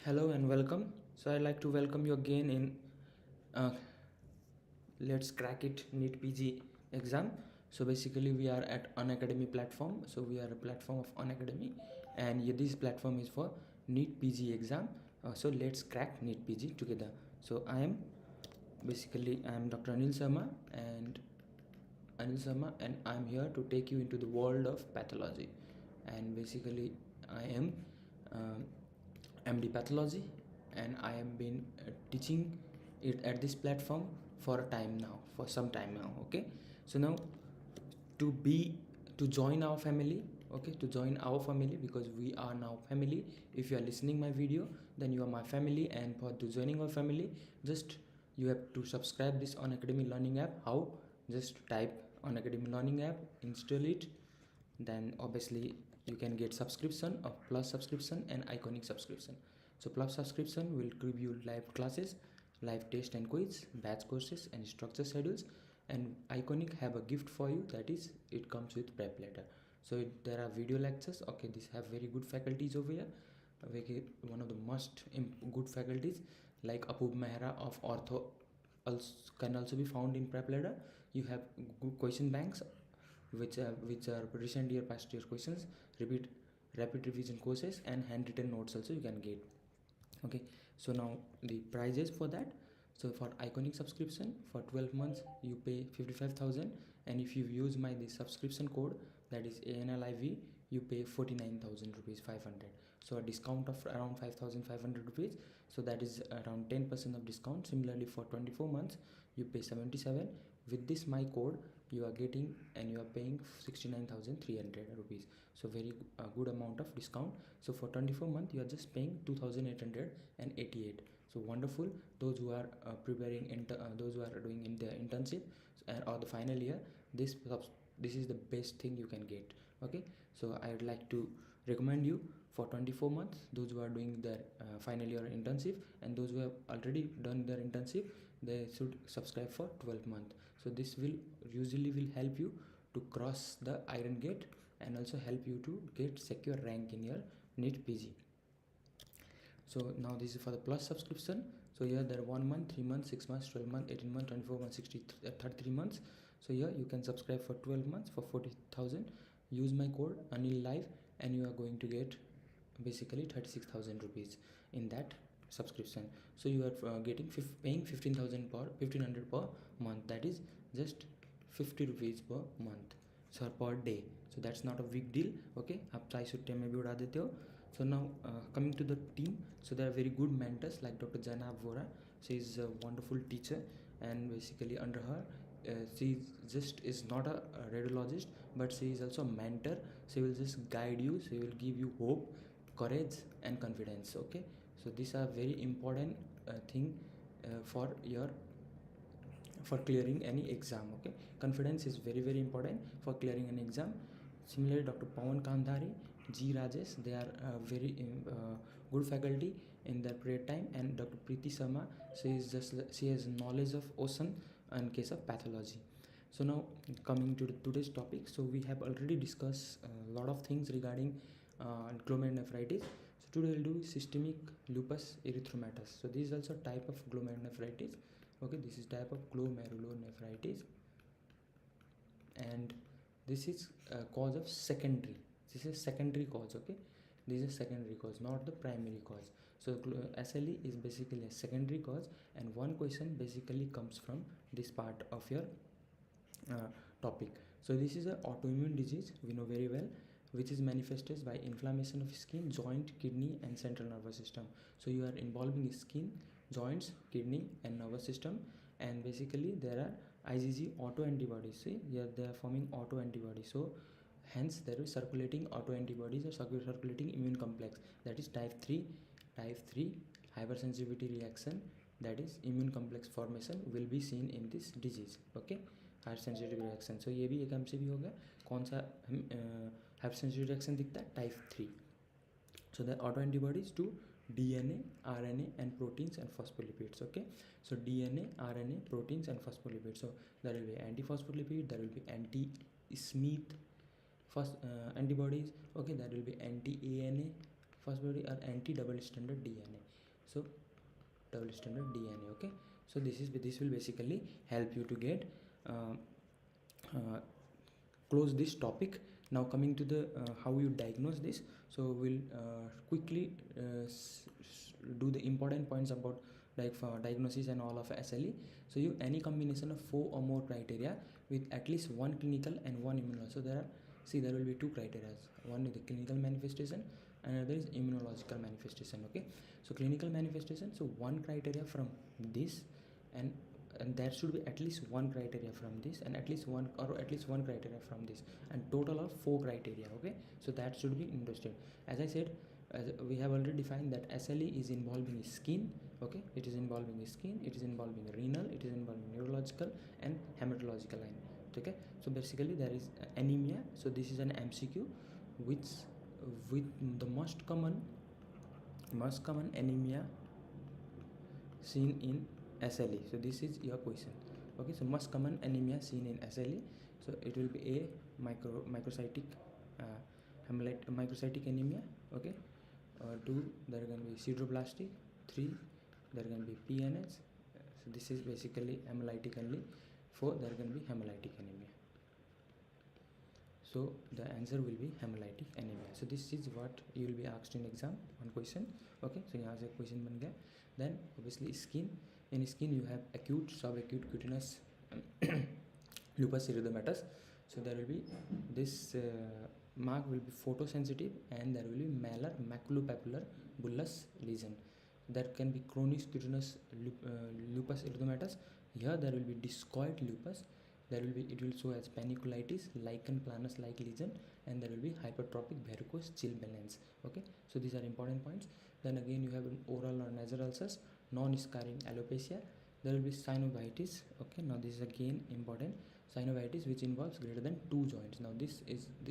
Hello and welcome. So I'd like to welcome you again in uh, Let's Crack It NEET PG exam. So basically we are at Unacademy platform. So we are a platform of Unacademy, and this platform is for NEET PG exam. So let's crack NEET PG together. So I am Dr. Anil Sharma, and I'm here to take you into the world of pathology. And basically I am um MD Pathology, and I have been teaching it at this platform for a time now, for some time now. Okay, so now to be to join our family, okay, to join our family, because we are now family. If you are listening my video, then you are my family, and for to joining our family, just you have to subscribe this Unacademy learning app. How? Just type Unacademy learning app, install it, then obviously you can get subscription of plus subscription and iconic subscription. So plus subscription will give you live classes, live test and quiz, batch courses and structure schedules, and iconic have a gift for you, that is it comes with prep letter. So there are video lectures. Okay, these have very good faculties over here. One of the good faculties like Apub Mehra of ortho also can also be found in prep letter. You have good question banks which are recent year past year questions, repeat rapid revision courses, and handwritten notes also you can get. Okay, so now the prices for that. So for iconic subscription for 12 months you pay 55,000, and if you use my the subscription code, that is ANLIV, you pay 49,000 rupees 500. So a discount of around 5,500 rupees, so that is around 10% of discount. Similarly for 24 months you pay 77. With this my code you are getting, and you are paying 69,300 rupees, so very good amount of discount. So for 24 month you are just paying 2,888. So wonderful. Those who are those who are doing in their internship or the final year, this this is the best thing you can get. Okay, so I would like to recommend you for 24 months, those who are doing their final year internship, and those who have already done their internship, they should subscribe for 12 months. So this will usually help you to cross the iron gate, and also help you to get secure rank in your NEET PG. So now this is for the plus subscription. So here there are 1 month, 3 months, 6 months, 12 months, 18 months, 24 months, 33 months. So here you can subscribe for 12 months for 40,000. Use my code Anil Live, and you are going to get basically 36,000 rupees in that subscription. So you are paying 15,000 per 1500 per month, that is just 50 rupees per month, so per day. So that's not a big deal. Okay, आप 250 में भी उड़ा देते हो. So now coming to the team, so there are very good mentors like Dr. Jana Vora. She is a wonderful teacher, and basically under her she is not a radiologist, but she is also a mentor. She will just guide you, she will give you hope, courage and confidence. Okay, so these are very important thing for your for clearing any exam. Okay, confidence is very important for clearing an exam. Similarly, Dr. Pawan Kandhari, G Rajesh, they are very good faculty in their period time, and Dr. Preeti Sharma, she has knowledge of ocean and case of pathology. So now coming to today's topic, so we have already discussed a lot of things regarding glomerulonephritis. So today we'll do systemic lupus erythematosus. So this is also type of glomerulonephritis. Okay, this is type of glomerulonephritis, and this is cause of secondary. This is secondary cause. Okay, this is secondary cause, not the primary cause. So SLE is basically a secondary cause, and one question basically comes from this part of your topic. So this is an autoimmune disease, we know very well, which is manifested by inflammation of skin, joint, kidney and central nervous system. So you are involving skin, joints, kidney and nervous system, and basically there are IgG autoantibodies. See here they are forming autoantibodies, so hence there is circulating autoantibodies or circulating immune complex, that is type 3 hypersensitivity reaction, that is immune complex formation will be seen in this disease. Okay, hypersensitivity reaction. So ये भी एक MCQ हो गया, कौन सा hypersensitivity reaction दिखता है, type 3. So the autoantibodies to DNA, RNA and proteins and phospholipids. Okay, so DNA, RNA, proteins and phospholipids. So there will be anti-phospholipid, there will be anti-Smith antibodies. Okay, there will be anti-ANA phospholipid or anti-double stranded DNA. So double stranded DNA. Okay, so this will basically help you to get close this topic. Now coming to the how you diagnose this, so we'll quickly do the important points about diagnosis and all of SLE. So you any combination of 4 or more criteria with at least one clinical and one immunological. So there will be 2 criteria. One is the clinical manifestation, another is immunological manifestation. Okay, so clinical manifestation, so one criteria from this, and there should be at least one criteria from this, and at least one criteria from this, and total of 4 criteria. Okay, so that should be interested. As I said, as we have already defined that SLE is involving skin. Okay, it is involving skin, it is involving renal, it is involving neurological and hematological line. Okay, so basically there is anemia. So this is an MCQ which with the most common anemia seen in SLE. So this is your question. Okay, so most common anemia seen in SLE. So it will be A, microcytic anemia. Okay, 2, there can be sideroblastic. 3, there can be PNH. So this is basically hemolytic only. 4, there can be hemolytic anemia. So the answer will be hemolytic anemia. So this is what you will be asked in exam, one question. Okay, so यहाँ से question बन गया. Then obviously skin. In skin you have acute, subacute cutaneous lupus erythematosus. So there will be this mark will be photosensitive, and there will be malar maculopapular bullous lesion. There can be chronic cutaneous lupus erythematosus. Here there will be discoid lupus. It will show as paniculitis, lichen planus like lesion, and there will be hypertrophic varicose chilblains. Okay, so these are important points. Then again you have an oral or nasal ulcers, non-scarring alopecia. There will be synovitis. Okay, now this is again important. Synovitis which involves greater than 2 joints. Now this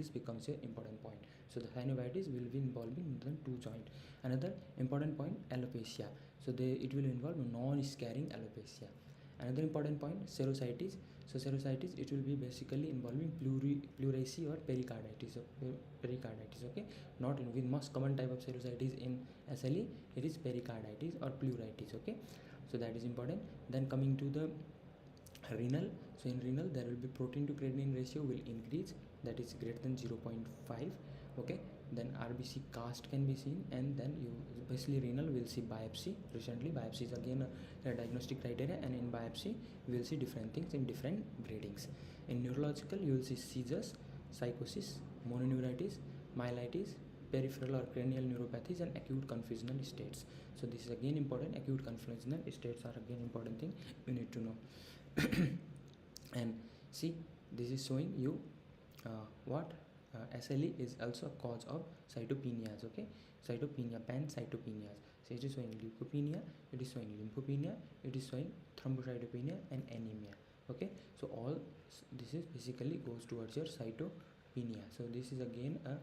becomes an important point. So the synovitis will be involving more than 2 joints. Another important point, alopecia. So it will involve non-scarring alopecia. Another important point, serositis. So serositis, it will be basically involving pleurisy or pericarditis. Okay, not with most common type of serositis in SLE, it is pericarditis or pleuritis. Okay, so that is important. Then coming to the renal. So in renal there will be protein to creatinine ratio will increase, that is greater than 0.5. Okay, then RBC cast can be seen, and then you basically renal will see biopsy. Recently biopsy is again a diagnostic criteria, and in biopsy we will see different things in different gradings. In neurological you will see seizures, psychosis, mononeuritis, myelitis, peripheral or cranial neuropathies, and acute confusional states. So this is again important. Acute confusional states are again important thing you need to know. And see, this is showing you what SLE is also a cause of cytopenias. Okay, cytopenia, pancytopenias. So it is showing leukopenia, it is showing lymphopenia, it is showing thrombocytopenia and anemia. Okay, so all this is basically goes towards your cytopenia. So this is again a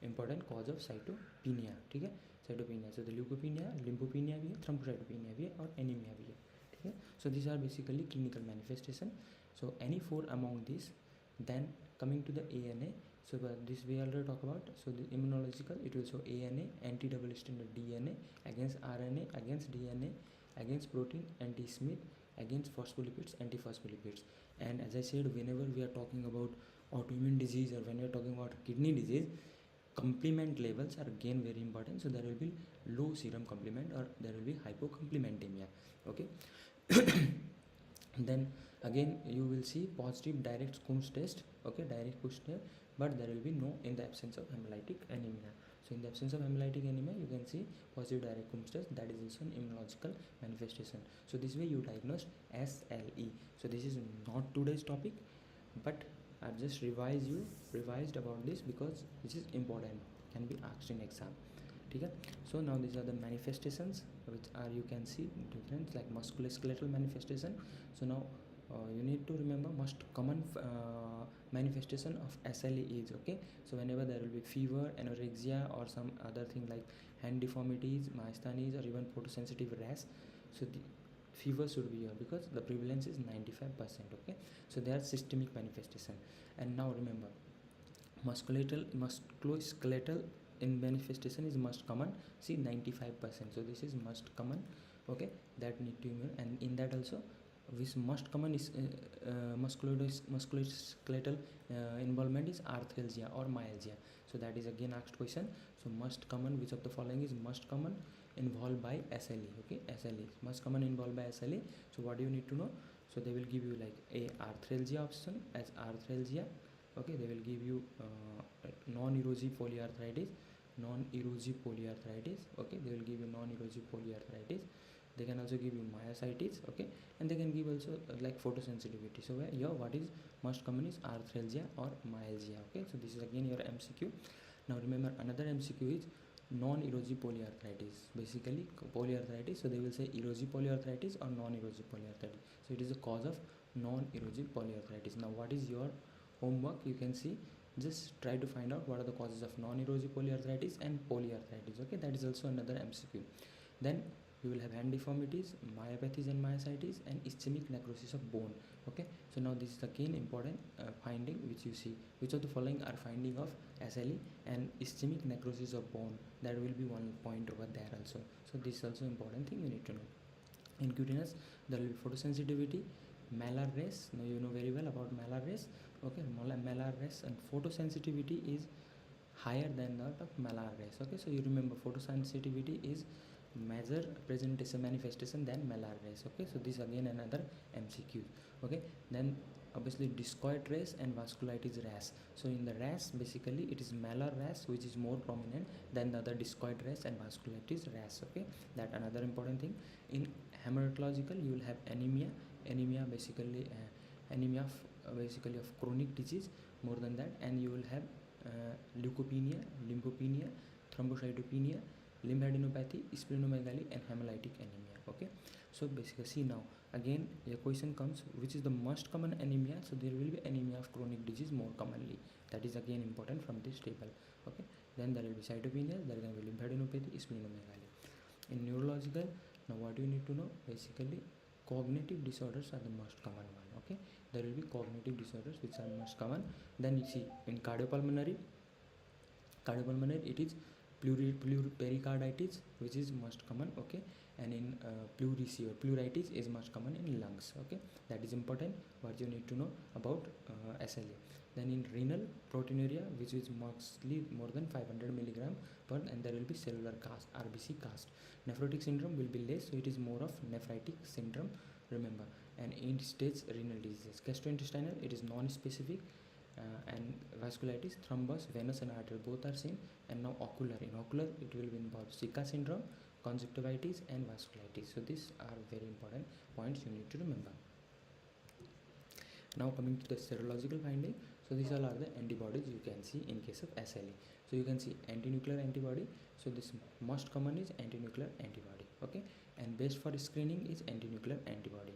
important cause of cytopenia. ठीक है, cytopenia. So the leukopenia, lymphopenia भी है, thrombocytopenia भी है, और anemia भी है. ठीक है. So these are basically clinical manifestation. So any 4 among these. Then coming to the ANA. So this we already talk about. So the immunological, it will show ANA, anti-double stranded DNA against RNA, against DNA, against protein, anti-Smith, against phospholipids, anti-phospholipids. And as I said, whenever we are talking about autoimmune disease or when we are talking about kidney disease, complement levels are again very important. So there will be low serum complement or there will be hypocomplementemia. Okay. Then again you will see positive direct Coombs test. Okay, direct Coombs test, but there will be no in the absence of hemolytic anemia. So in the absence of hemolytic anemia you can see positive direct Coombs test, that is also an immunological manifestation. So this way you diagnose SLE. So this is not today's topic, but I've just revised about this because this is important, can be asked in exam. Okay, so now these are the manifestations which are, you can see different like musculoskeletal manifestation. So now you need to remember most common manifestation of SLE is, okay, so whenever there will be fever, anorexia, or some other thing like hand deformities, myasthenias, or even photosensitive rash, so the fever should be here because the prevalence is 95%. Okay, so they are systemic manifestation. And now remember, musculoskeletal in manifestation is most common. See, 95%. So this is most common. Okay, that need to remember. And in that also, which most common is musculoskeletal involvement is arthralgia or myalgia. So that is again asked question. So most common, which of the following is most common involved by SLE? Okay, SLE most common involved by SLE. So what do you need to know? So they will give you like a arthralgia option as arthralgia. Okay, they will give you non-erosive polyarthritis, non-erosive polyarthritis. Okay, they will give you non-erosive polyarthritis. They can also give you myositis. Okay, and they can give also like photosensitivity. So here what is most common is arthralgia or myalgia. Okay, so this is again your MCQ. Now remember, another MCQ is non-erosive polyarthritis. Basically polyarthritis, so they will say erosive polyarthritis or non-erosive polyarthritis. So it is a cause of non-erosive polyarthritis. Now what is your homework? You can see, just try to find out what are the causes of non-erosive polyarthritis and polyarthritis. Okay, that is also another MCQ. Then you will have hand deformities, myopathies and myositis, and ischemic necrosis of bone. Okay, so now this is again important finding which you see. Which of the following are finding of SLE and ischemic necrosis of bone? That will be one point over there also. So this is also important thing you need to know. In cutaneous, there will be photosensitivity, malar rays. Now you know very well about malar rays. Okay, malar rays and photosensitivity is higher than that of malar rays. Okay, so you remember photosensitivity is major presentation manifestation than malar rays. Okay, so this again another MCQ. Okay, then obviously discoid rash and vasculitis rash. So in the rash, basically it is malar rash which is more prominent than the other discoid rash and vasculitis rash. Okay, that another important thing. In hematological, you will have anemia basically anemia of basically of chronic disease. More than that, and you will have leukopenia, lymphopenia, thrombocytopenia, lymphadenopathy, splenomegaly, and hemolytic anemia. Okay, so basically see now again a question comes, which is the most common anemia? So there will be anemia of chronic disease more commonly. That is again important from this table. Okay, then there will be cytopenia, there can be lymphadenopathy, splenomegaly. In neurological, now what you need to know, basically cognitive disorders are the most common one. Okay, there will be cognitive disorders which are most common. Then you see in cardiopulmonary it is pericarditis which is most common. Okay, and in pleuritis is most common in lungs. Okay, that is important what you need to know about SLE. Then in renal, proteinuria which is mostly more than 500 milligram per, and there will be cellular cast, RBC cast. Nephrotic syndrome will be less, so it is more of nephritic syndrome, remember. And end stage renal disease, gastrointestinal, it is non-specific. And vasculitis, thrombus, venous and arterial both are seen. And now ocular, in ocular it will involve Zika syndrome, conjunctivitis and vasculitis. So these are very important points you need to remember. Now coming to the serological finding, so these all are the antibodies you can see in case of SLE. So you can see anti-nuclear antibody. So this most common is anti-nuclear antibody. Okay, and best for screening is anti-nuclear antibody.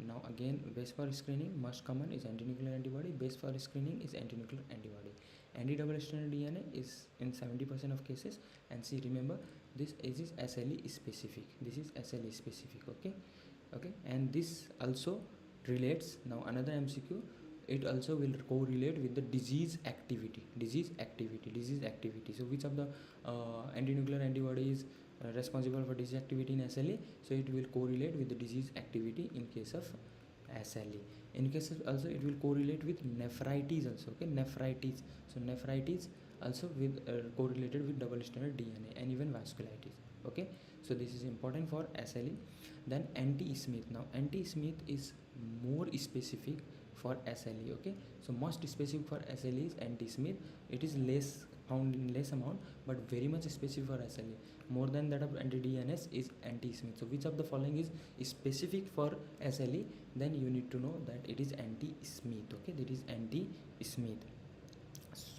Now again, base for screening most common is anti-nuclear antibody. Base for screening is anti-nuclear antibody. Anti-double stranded DNA is in 70% of cases. And see, remember, this is SLE specific. This is SLE specific. Okay, and this also relates. Now another MCQ, it also will correlate with the disease activity. So which of the anti-nuclear antibody is responsible for disease activity in SLE? So it will correlate with the disease activity in case of SLE. In case of also it will correlate with nephritis also. Okay, nephritis. So nephritis also with correlated with double stranded DNA and even vasculitis. Okay, so this is important for SLE. Then anti-Smith. Now anti-Smith is more specific for SLE. Okay, so most specific for SLE is anti-Smith. It is less found in less amount but very much specific for SLE. More than that of anti-DNS is anti-Smith. So which of the following is specific for SLE? Then you need to know that it is anti-Smith. Okay, that is anti-Smith.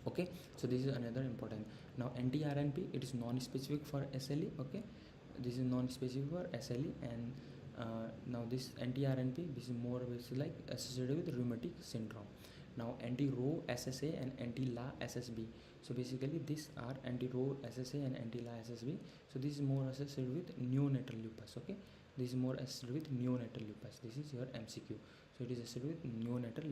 Okay, so this is another important. Now anti-RNP, it is non-specific for SLE. Okay, this is non-specific for SLE. And now this anti-RNP, this is more basically like associated with rheumatic syndrome. Now anti-Rho SSA and anti-La SSB. So basically these are anti-Rho SSA and anti-La SSB. So this is more associated with neonatal lupus. Okay, this is more associated with neonatal lupus. This is your MCQ. So it is associated with neonatal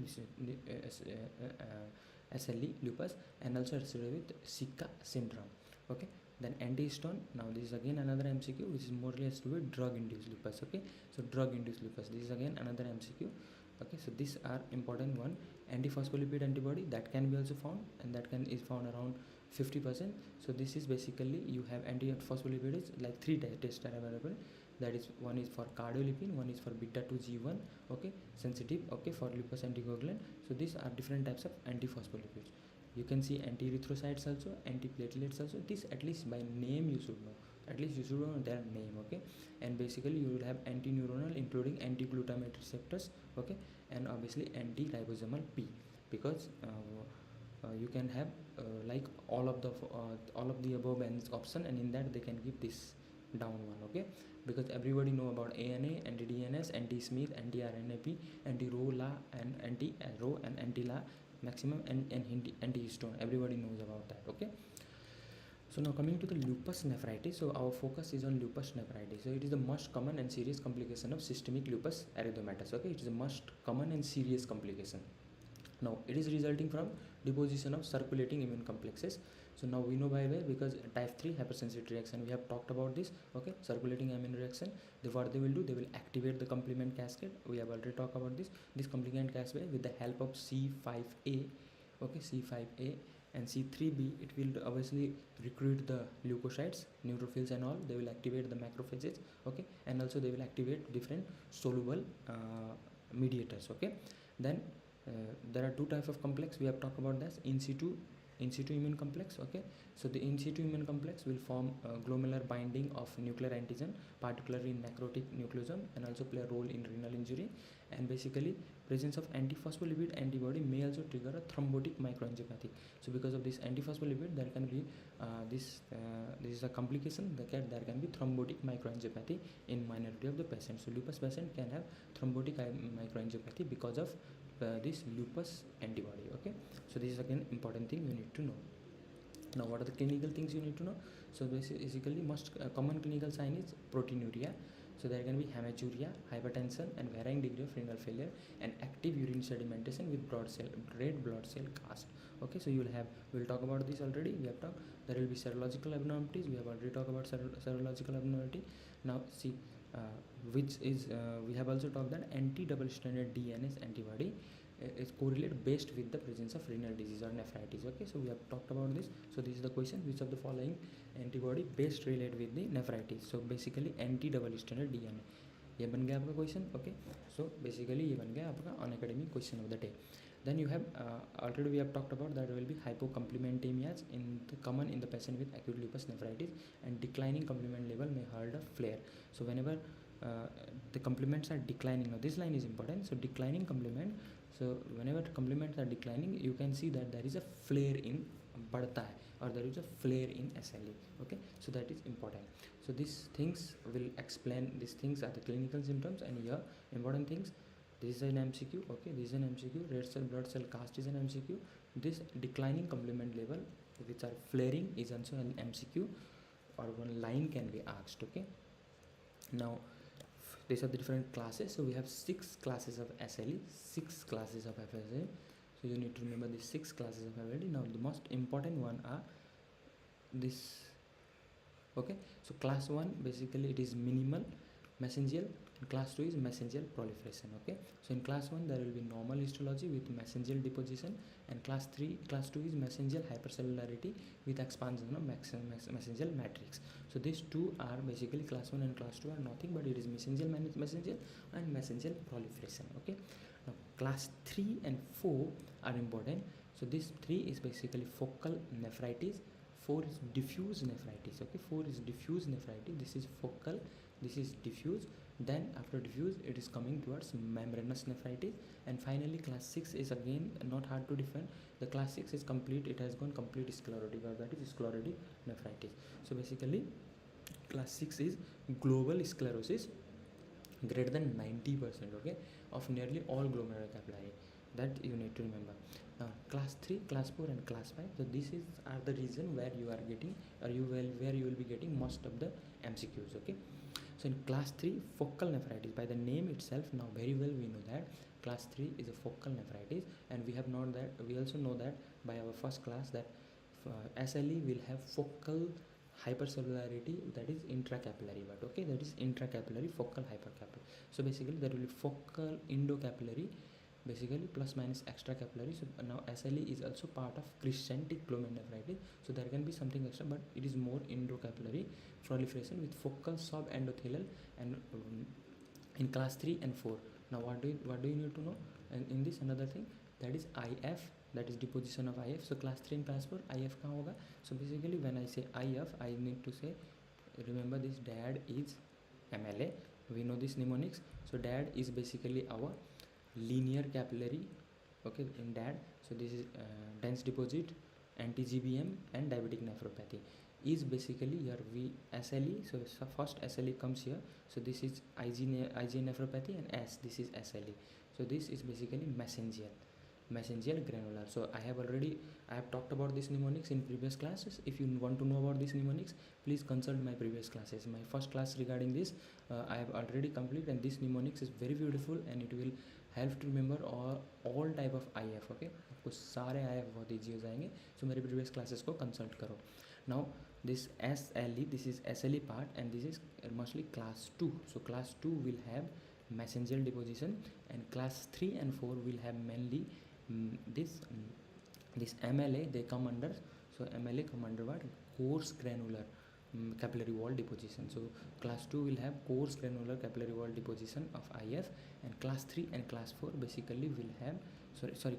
SLE lupus and also associated with Zika syndrome. Okay, then antihistone. Now this is again another MCQ which is more or less to do with drug induced lupus. Okay, so drug induced lupus, this is again another MCQ. Okay, so these are important one. Antiphospholipid antibody, that can be also found, and that can is found around 50%. So this is basically you have antiphospholipids, like three tests are available. That is, one is for cardiolipin, one is for beta 2G1, okay, sensitive, okay, for lupus anticoagulant. So these are different types of antiphospholipids. You can see anti-erythrocytes also, antiplatelets also. This at least by name you should know, at least you should know their name. Okay, and basically you will have anti-neuronal, including anti-glutamate receptors, okay, and obviously anti-ribosomal P, because you can have like all of the above option, and in that they can give this down one. Okay, because everybody know about ANA, anti-DNS, anti-Smith, anti-RNAP, anti-RO-LA, and anti-RO and anti-LA maximum, and antihistone, everybody knows about that. Okay, so now coming to the lupus nephritis. So our focus is on lupus nephritis. So it is the most common and serious complication of systemic lupus erythematosus. Okay, it is the most common and serious complication. Now it is resulting from deposition of circulating immune complexes. So now we know by way, because type 3 hypersensitivity reaction, we have talked about this. Okay, circulating immune reaction, what they will do, they will activate the complement cascade. We have already talked about this complement cascade with the help of C5a, okay, C5a and C3b. It will obviously recruit the leukocytes, neutrophils and all. They will activate the macrophages, okay, and also they will activate different soluble mediators. Okay, then there are two types of complex. We have talked about this in situ immune complex. Okay, so the in situ immune complex will form glomerular binding of nuclear antigen, particularly in necrotic nucleosome, and also play a role in renal injury. And basically presence of antiphospholipid antibody may also trigger a thrombotic microangiopathy. So because of this antiphospholipid, there can be this is a complication, that there can be thrombotic microangiopathy in minority of the patients. So lupus patient can have thrombotic microangiopathy because of this lupus antibody. Okay, so this is again important thing you need to know. Now what are the clinical things you need to know? So basically most common clinical sign is proteinuria. So there can be hematuria, hypertension, and varying degree of renal failure, and active urine sedimentation with red blood cell cast. Okay, so we'll talk about this already. We have talked. There will be serological abnormalities. We have already talked about serological abnormality. Now see, which is we have also talked that anti-double stranded DNase antibody is correlated best with the presence of renal disease or nephritis. Okay, so we have talked about this. So this is the question: which of the following antibody best related with the nephritis? So basically anti-double stranded DNA. ये बन गया आपका question. Okay, so basically ये बन गया आपका Unacademy question of the day. Then you have already we have talked about that there will be hypocomplementemias common in the patient with acute lupus nephritis, and declining complement level may herald a flare. So whenever the complements are declining, now this line is important. So declining complement. So whenever complements are declining, you can see that there is a flare in बढ़ता है, or there is a flare in SLE. Okay, so that is important. So these things will explain. These things are the clinical symptoms, and here important things. This is an MCQ. Okay, this is an MCQ. Red cell blood cell cast is an MCQ. This declining complement level which are flaring is also an MCQ, or one line can be asked. Okay, now these are the different classes. So we have 6 classes of SLE, 6 classes of FSA. So you need to remember these 6 classes of FSA. Now the most important one are this. Okay, so class 1 basically it is minimal mesangial, and class 2 is mesangial proliferation. Okay, so in class 1 there will be normal histology with mesangial deposition, and class 2 is mesangial hypercellularity with expansion of mesangial matrix. So these two are basically class 1 and class 2 are nothing but it is mesangial and mesangial proliferation. Okay, now class 3 and 4 are important. So this 3 is basically focal nephritis, 4 is diffuse nephritis. Okay, 4 is diffuse nephritis. This is focal, this is diffuse. Then after diffuse it is coming towards membranous nephritis, and finally class 6 is again not hard to define. The class 6 is complete, it has gone complete sclerotic, or that is sclerotic nephritis. So basically class 6 is global sclerosis greater than 90%, okay, of nearly all glomerular capillary. That you need to remember. Now class 3, class 4 and class 5, so this is are the reason where you are getting, or where you will be getting most of the MCQs. Okay, so in class 3 focal nephritis, by the name itself now very well we know that class 3 is a focal nephritis, and we have known that, we also know that by our first class that SLE will have focal hypercellularity, that is intracapillary, but okay, that is intracapillary focal hypercapillary. So basically there will be focal endocapillary, basically plus minus extracapillary. So now SLE is also part of crescentic glomerulonephritis, so there can be something extra, but it is more endocapillary proliferation with focal subendothelial and in class 3 and 4. Now what do you need to know? And in this another thing, that is IF, that is deposition of IF. So class 3 and class 4 IF कहाँ होगा? So basically when I say IF, I need to say, remember this, DAD is MLA, we know this mnemonics. So DAD is basically our linear capillary, okay, in DAD. So this is dense deposit, anti-GBM and diabetic nephropathy is basically here we SLE. So first SLE comes here, so this is IgA nephropathy, and S, this is SLE. So this is basically mesangial granular. So I have talked about this mnemonics in previous classes. If you want to know about this mnemonics, please consult my previous classes. My first class regarding this I have already completed, and this mnemonics is very beautiful and it will help to remember all type of IF. okay, आपको सारे IF बहुत easy हो जाएंगे. So मेरे previous classes को consult करो. Now this SLE, this is SLE part, and this is mostly class 2. So class 2 will have mesangial deposition, and class 3 and 4 will have mainly this MLA. They come under, so MLA come under what? Coarse granular capillary wall deposition. So class 2 will have coarse granular capillary wall deposition of IF, and class 3 and class 4 basically will have,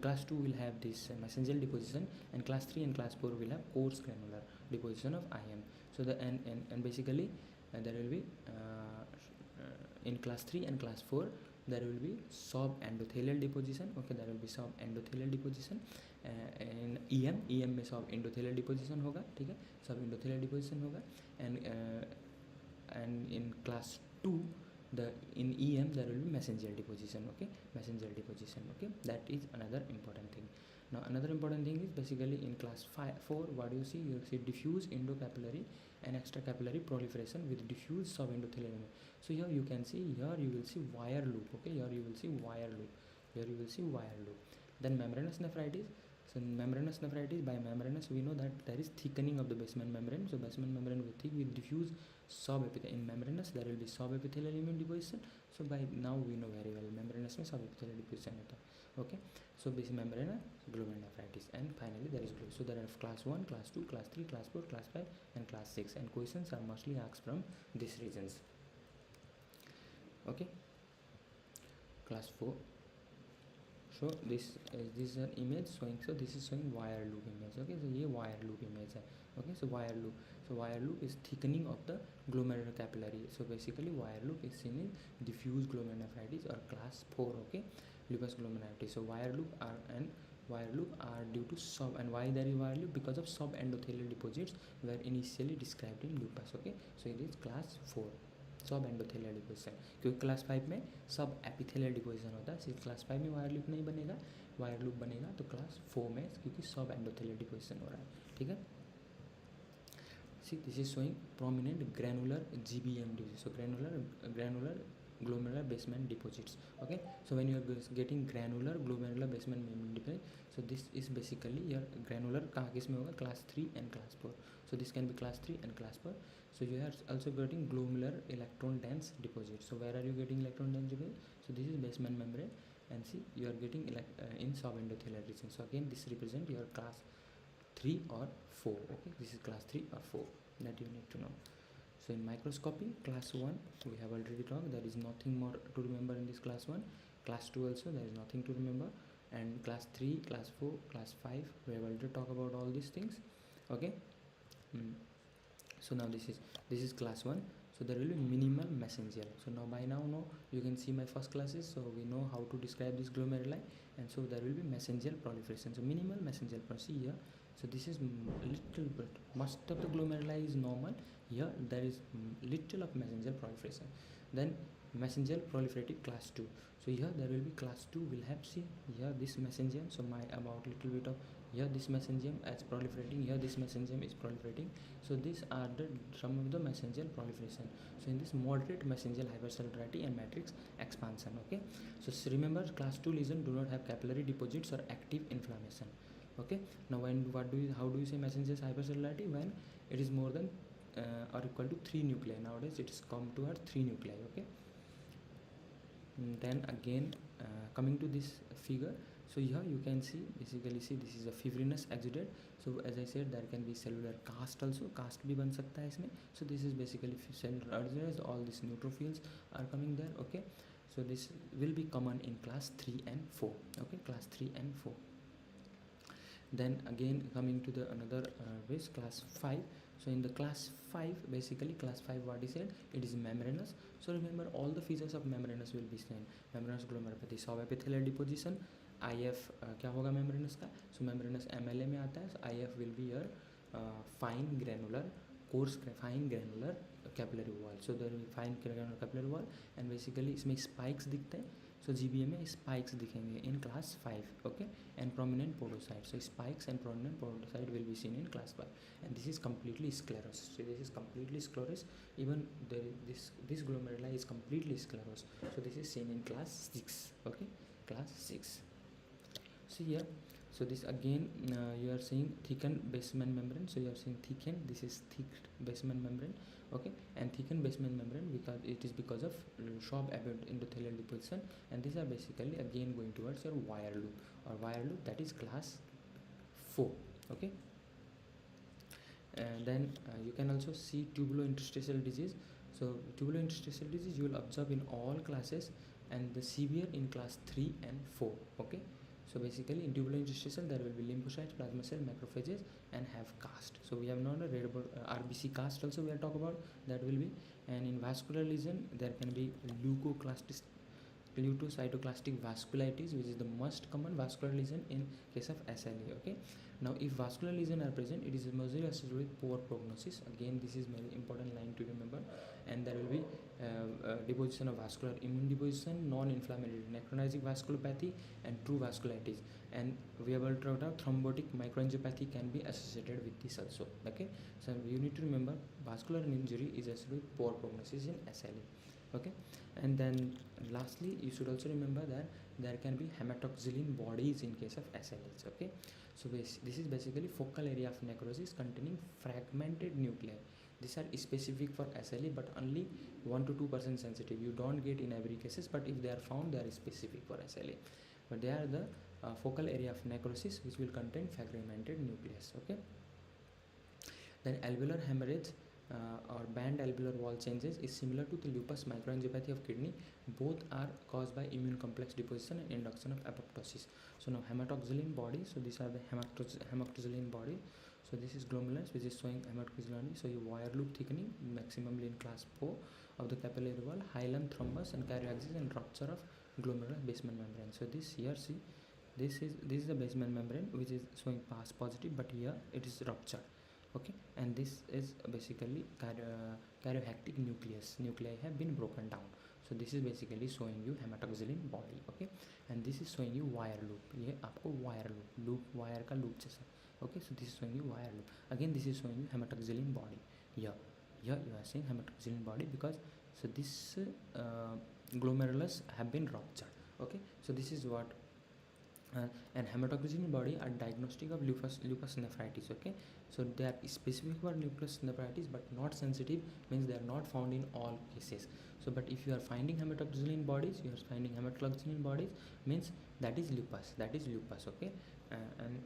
class 2 will have this mesangial deposition, and class 3 and class 4 will have coarse granular deposition of IM. So the and basically there will be in class 3 and class 4 there will be subendothelial deposition. okay, there will be subendothelial deposition. in EM में subendothelial deposition होगा, ठीक है, subendothelial deposition होगा. and in class 2 in EM there will be mesangial deposition. okay, mesangial deposition. okay, that is another important thing. Now another important thing is basically in class 4 what do you see? You see diffuse endocapillary and extracapillary proliferation with diffuse subendothelial. So here you can see, here you will see wire loop. okay, here you will see wire loop, here you will see wire loop. Then membranous nephritis. So membranous nephritis, by membranous we know that there is thickening of the basement membrane. So basement membrane will thick with diffuse subepithelial. In membranous there will be subepithelial immune deposition. So by now we know very well membranous में subepithelial deposition होता है. okay, so this is membranous glomerulonephritis, and finally there is glue. So there are class 1, class 2, class 3, class 4, class 5 and class 6, and questions are mostly asked from these regions. okay, class 4. So this is an image showing, so this is showing wire loop image. okay, so ये wire loop image है. okay, so wire loop is thickening of the glomerular capillary. So basically wire loop is seen in diffuse glomerulonephritis or class 4. okay, lupus glomerulitis. So wire loop are due to and why there is wire loop? Because of subendothelial deposits were initially described in lupus. okay, so it is class 4 subendothelial deposition, क्योंकि class 5 में सब epithelial deposition होता है. सिर्फ class 5 में wire loop नहीं बनेगा, wire loop बनेगा तो क्लास 4 में, क्योंकि सब एंडोथेलियल डिपोजिशन हो रहा है. ठीक है. See, this is showing prominent granular GBM disease. So granular glomerular basement deposits. okay, so when you are getting granular glomerular basement membrane deposit, so this is basically your granular कहाँ किस में होगा? class 3 and class 4. so this can be class 3 and class 4. so you are also getting glomerular electron dense deposit. So where are you getting electron dense deposit? So this is basement membrane, and see you are getting in subendothelial region. So again this represent your class 3 or 4. okay, this is class 3 or 4 that you need to know. So in microscopy, class 1 we have already talked, there is nothing more to remember in this class 1. Class 2 also there is nothing to remember, and class 3, class 4, class 5 we have already talked about all these things. okay, so now this is class 1. so there will be minimal mesangial. So now by now you can see my first classes, so we know how to describe this glomeruli, and so there will be mesangial proliferation. So minimal mesangial proliferation here. So this is little bit, most of the glomeruli is normal. Here there is little of mesangial proliferation. Then mesangial proliferative class 2. So here there will be class 2 will have, see here this mesangium. So my about little bit of here this mesangium is proliferating, here this mesangium is proliferating. So these are some of the mesangial proliferation. So in this moderate mesangial hypercellularity and matrix expansion. okay, so remember class 2 lesion do not have capillary deposits or active inflammation. Okay, now how do you say messenger hypercellularity? When it is more than or equal to 3 nuclei. Nowadays it is come to our 3 nuclei. Okay, then again coming to this figure, so here you can see, basically see, this is a fibrinous exudate. So as I said, there can be cellular cast also, cast bhi ban sakta hai isme. So this is basically cellular exudates, all these neutrophils are coming there. Okay, so this will be common in class 3 and 4. Okay, class 3 and 4. Then again coming to the another class 5. So in the class 5, basically class 5, what is it? It is membranous. So remember, all the features of membranous will be same. Membranous glomerulopathy, subepithelial deposition. IF क्या होगा membranous का? So membranous MLA में आता है. So IF will be your fine granular capillary wall. So there will be fine granular capillary wall, and basically इसमें spikes दिखते हैं. So GBM में spikes दिखेंगे in class 5. Okay, and prominent podocyte. So spikes and prominent podocyte will be seen in class 5, and this is completely sclerous. So this is completely sclerous. Even this glomeruli is completely sclerous. So this is seen in class 6. Okay, class 6. So here, so this again you are seeing thickened basement membrane. So you are seeing thickened. This is thick basement membrane. Okay, and thickened basement membrane because it is because of sharp endothelial deposition, and these are basically again going towards your wire loop, that is class 4. Okay, and then you can also see tubulointerstitial disease. So tubulointerstitial disease you will observe in all classes, and the severe in class 3 and 4. Okay, so basically in tubulointerstitial there will be lymphocytes, plasma cell, macrophages, and have cast. So we have not read about RBC cast also, we will talk about that will be. And in vascular lesion there can be leukocytoclastic vasculitis, which is the most common vascular lesion in case of SLE. Okay, now if vascular lesion are present, it is mostly associated with poor prognosis. Again, this is very important line to remember. And there will be deposition of vascular immune deposition, non-inflammatory necrotizing vasculopathy, and true vasculitis. And we have also talked about thrombotic microangiopathy can be associated with this also. Okay, so you need to remember vascular injury is associated with poor prognosis in SLE. Okay, and then lastly you should also remember that there can be hematoxylin bodies in case of SLH. Okay, so this is basically focal area of necrosis containing fragmented nuclei. These are specific for SLE, but only 1 to 2% sensitive. You don't get in every cases, but if they are found, they are specific for SLE. But they are the focal area of necrosis which will contain fragmented nucleus. Okay, then alveolar hemorrhage or band alveolar wall changes is similar to the lupus microangiopathy of kidney. Both are caused by immune complex deposition and induction of apoptosis. So now hematoxylin body. So these are the hematoxylin body. So this is glomerulus, which is showing hematoxylin. So your wire loop thickening maximally in class 4 of the capillary wall, hilum thrombus and karyoaxis, and rupture of glomerular basement membrane. So this here, see, this is the basement membrane which is showing pass positive, but here it is ruptured. Okay, and this is basically karyohectic nuclei have been broken down. So this is basically showing you hematoxylin body. Okay, and this is showing you wire loop. ये आपको wire loop wire का loop जैसा. Okay, so this is showing you wire loop. Again, this is showing you hematoxylin body. Here you are seeing hematoxylin body because so this glomerulus have been ruptured. Okay, so this is what. And hematoxylin body are diagnostic of lupus nephritis. Okay, so they are specific for lupus nephritis but not sensitive, means they are not found in all cases. So but if you are finding hematoxylin bodies, means that is lupus. Okay, and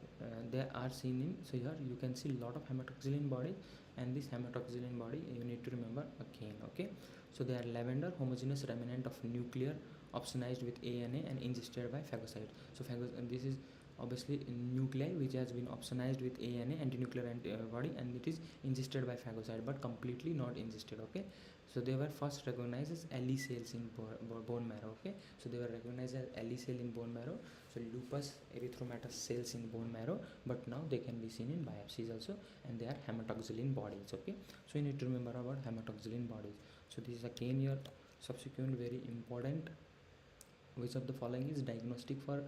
they are seen in, so here you can see a lot of hematoxylin bodies, and this hematoxylin body you need to remember again. Okay, so they are lavender homogeneous remnant of nuclear opsonized with ANA and ingested by phagocytes. So this is obviously nuclei which has been opsonized with ANA, antinuclear antibody, and it is ingested by phagocyte but completely not ingested. Okay, so they were first recognized as LE cells in bone marrow. Okay, so they were recognized as LE cell in bone marrow, so lupus erythematosus cells in bone marrow, but now they can be seen in biopsies also, and they are hematoxylin bodies. Okay, so you need to remember about hematoxylin bodies. So this is again your subsequent very important. Which of the following is diagnostic for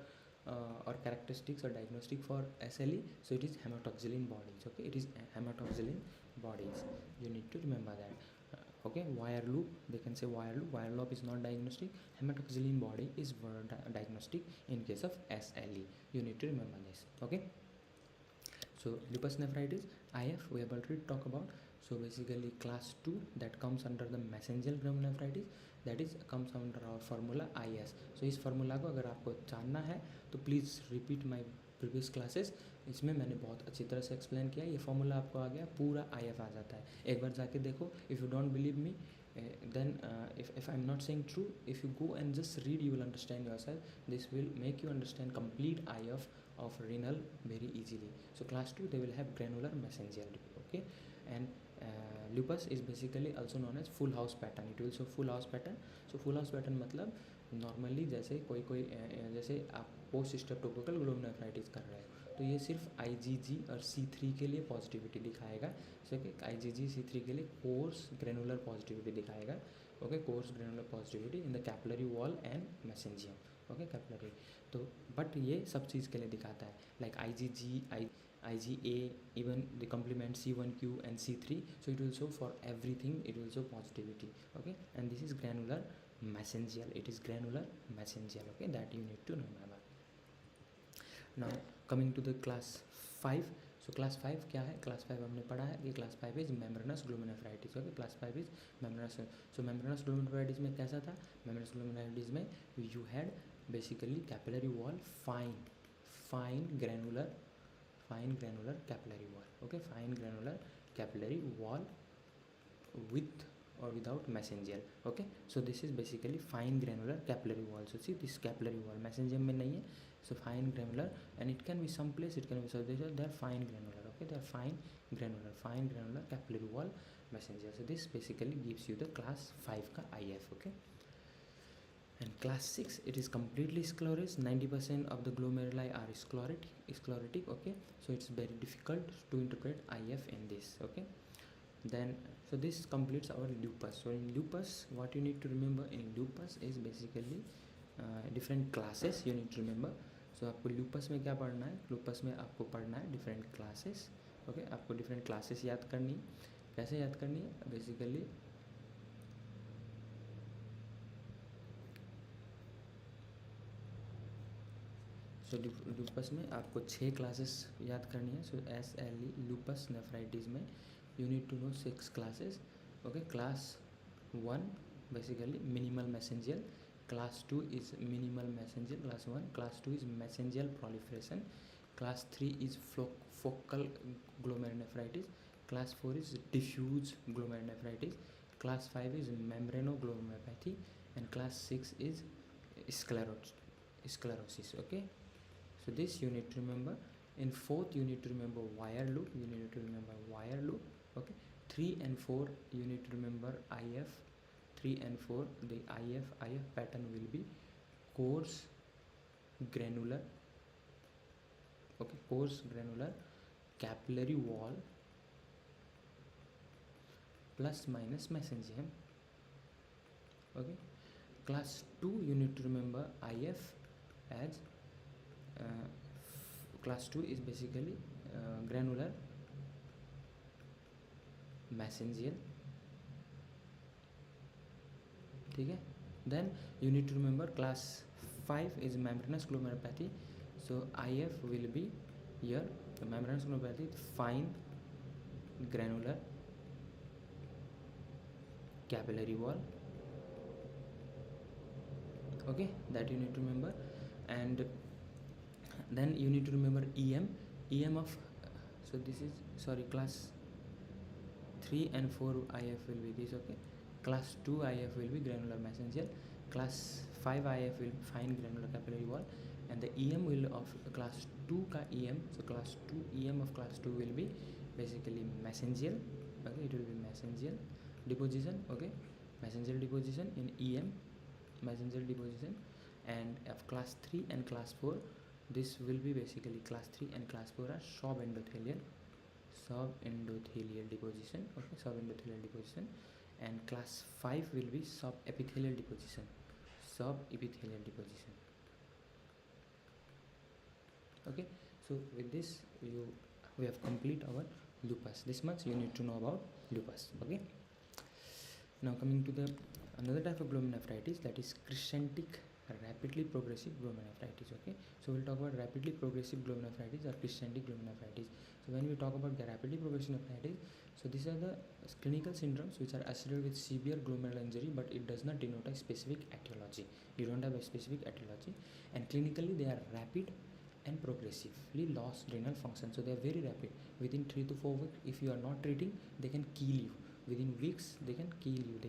or characteristics or diagnostic for SLE? So it is hematoxylin bodies. Okay, it is hematoxylin bodies. You need to remember that. Okay, wire loop, they can say wire loop. Wire loop is not diagnostic. Hematoxylin body is diagnostic in case of SLE. You need to remember this. Okay. So lupus nephritis, IF, we have already talked about. So basically class 2, that comes under the mesangial glomerulonephritis, that is comes under our formula IS. So इस formula को अगर आपको जानना है तो please repeat my previous classes, इसमें मैंने बहुत अच्छी तरह से एक्सप्लेन किया. ये फॉर्मूला आपको आ गया, पूरा IF आ जाता है. एक बार जाके देखो. If you don't believe me, then if I'm not saying true, if you go and just read, you will understand yourself. This will make you understand complete IF of renal very easily. So class 2, they will have granular mesangial, okay. And lupus is basically also known as full house pattern. It will show full house pattern. So full house pattern मतलब normally जैसे कोई जैसे आप post streptococcal glomerulonephritis कर रहे हो तो ये सिर्फ IgG और C3 के लिए पॉजिटिविटी दिखाएगा. जैसे कि IgG C3 के लिए कोर्स ग्रेनुलर पॉजिटिविटी दिखाएगा. Okay, course granular positivity in the capillary wall and mesangium. Okay, capillary. तो बट ये सब चीज़ के लिए दिखाता है, like IgG, IgA, even the complement C1q and C3. So it will show for everything, it will show positivity. Okay, and this is granular mesangial. It is granular mesangial. Okay, that you need to remember. Now coming to the class 5. So class 5 क्या है? Class 5 हमने पढ़ा है कि class 5 is membranous glomerulonephritis. Okay, class 5 is membranous. So membranous glomerulonephritis में कैसा था? Membranous glomerulonephritis में you had basically capillary wall fine granular capillary wall. Okay, fine granular capillary wall with or without mesangial. Okay, so this is basically fine granular capillary wall. So see this capillary wall mesangium में नहीं है. So fine granular, and it can be some place, it can be so they are fine granular. Okay, they are fine granular capillary wall mesangial. So this basically gives you the class 5 का IF. Okay, and class 6, it is completely sclerous. 90% of the glomeruli are sclerotic. Okay, so it's very difficult to interpret IF in this. Okay, then so this completes our lupus. So in lupus, what you need to remember in lupus is basically different classes you need to remember. So आपको lupus में क्या पढ़ना है? lupus में आपको पढ़ना है different classes. Okay, आपको different classes याद करनी. कैसे याद करनी है? Basically सो लूपस में आपको 6 क्लासेस याद करनी है. सो SLE लूपस नेफ्राइटिस में you need to know 6 classes. Okay, class 1 basically minimal mesangial, class 2 is minimal mesangial, class 1. Class 2 is mesangial proliferation, class 3 is focal glomerulonephritis, class 4 is diffuse glomerulonephritis, class 5 is membranoglomerulopathy, and class 6 is sclerosis. Okay, so this you need to remember. In 4th you need to remember wire loop. Okay, 3 and 4 you need to remember IF. 3 and 4 the IF pattern will be coarse granular. Okay, coarse granular capillary wall plus minus mesangium. Okay, class 2 you need to remember IF as class 2 is basically granular mesangial. ठीक है. Then you need to remember class 5 is membranous glomerulopathy. So IF will be here the membranous glomerulopathy, fine granular capillary wall. Okay, that you need to remember. And then you need to remember EM of so this is class 3 and 4 IF will be this. Okay, class 2 IF will be granular mesangial, class 5 IF will be fine granular capillary wall, and the EM will of class 2 ka EM. So class 2 EM of class 2 will be basically mesangial. Okay, it will be mesangial deposition. Okay, mesangial deposition in EM, mesangial deposition. And of class 3 and class 4, this will be basically class 3 and class 4 are subendothelial deposition. Okay, subendothelial deposition. And class 5 will be subepithelial deposition. Okay, so with this we have complete our lupus. This much you need to know about lupus. Okay, now coming to the another type of glomerulonephritis, that is crescentic rapidly progressive glomerulonephritis. Okay, so we'll talk about rapidly progressive glomerulonephritis or crescentic glomerulonephritis. So when we talk about the rapidly progressive nephritis, so these are the clinical syndromes which are associated with severe glomerular injury, but it does not denote a specific etiology. You don't have a specific etiology, and clinically they are rapid and progressively lost renal function. So they are very rapid. Within 3 to 4 weeks, if you are not treating, they can kill you. Within weeks, they can kill you.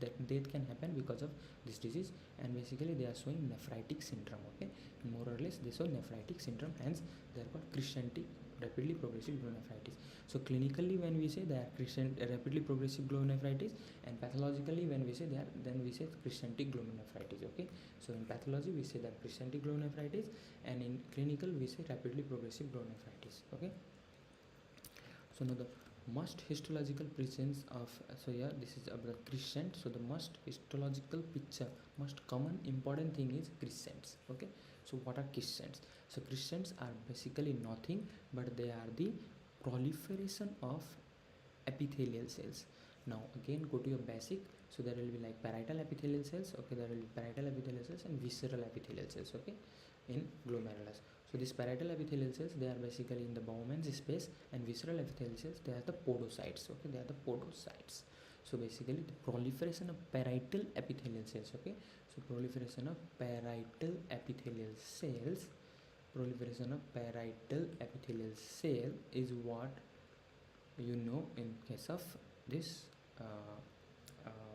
That death can happen because of this disease. And basically they are showing nephritic syndrome. Okay, more or less they show nephritic syndrome, hence they are called crescentic rapidly progressive glomerulonephritis. So clinically when we say they are rapidly progressive glomerulonephritis, and pathologically when we say they are, then we say crescentic glomerulonephritis. Okay, so in pathology we say that crescentic glomerulonephritis, and in clinical we say rapidly progressive glomerulonephritis. Okay, so now the must histological presence of, so yeah, this is about the crescent. So the must histological picture, most common important thing is crescents. Okay, so what are crescents? So crescents are basically nothing but they are the proliferation of epithelial cells. Now again go to your basic. So there will be like parietal epithelial cells. Okay, there will be parietal epithelial cells and visceral epithelial cells. Okay, in glomerulus. So these parietal epithelial cells, they are basically in the Bowman's space, and visceral epithelial cells, they are the podocytes. Okay, they are the podocytes. So basically the proliferation of parietal epithelial cells. Okay, so proliferation of parietal epithelial cells, proliferation of parietal epithelial cell is what you know in case of this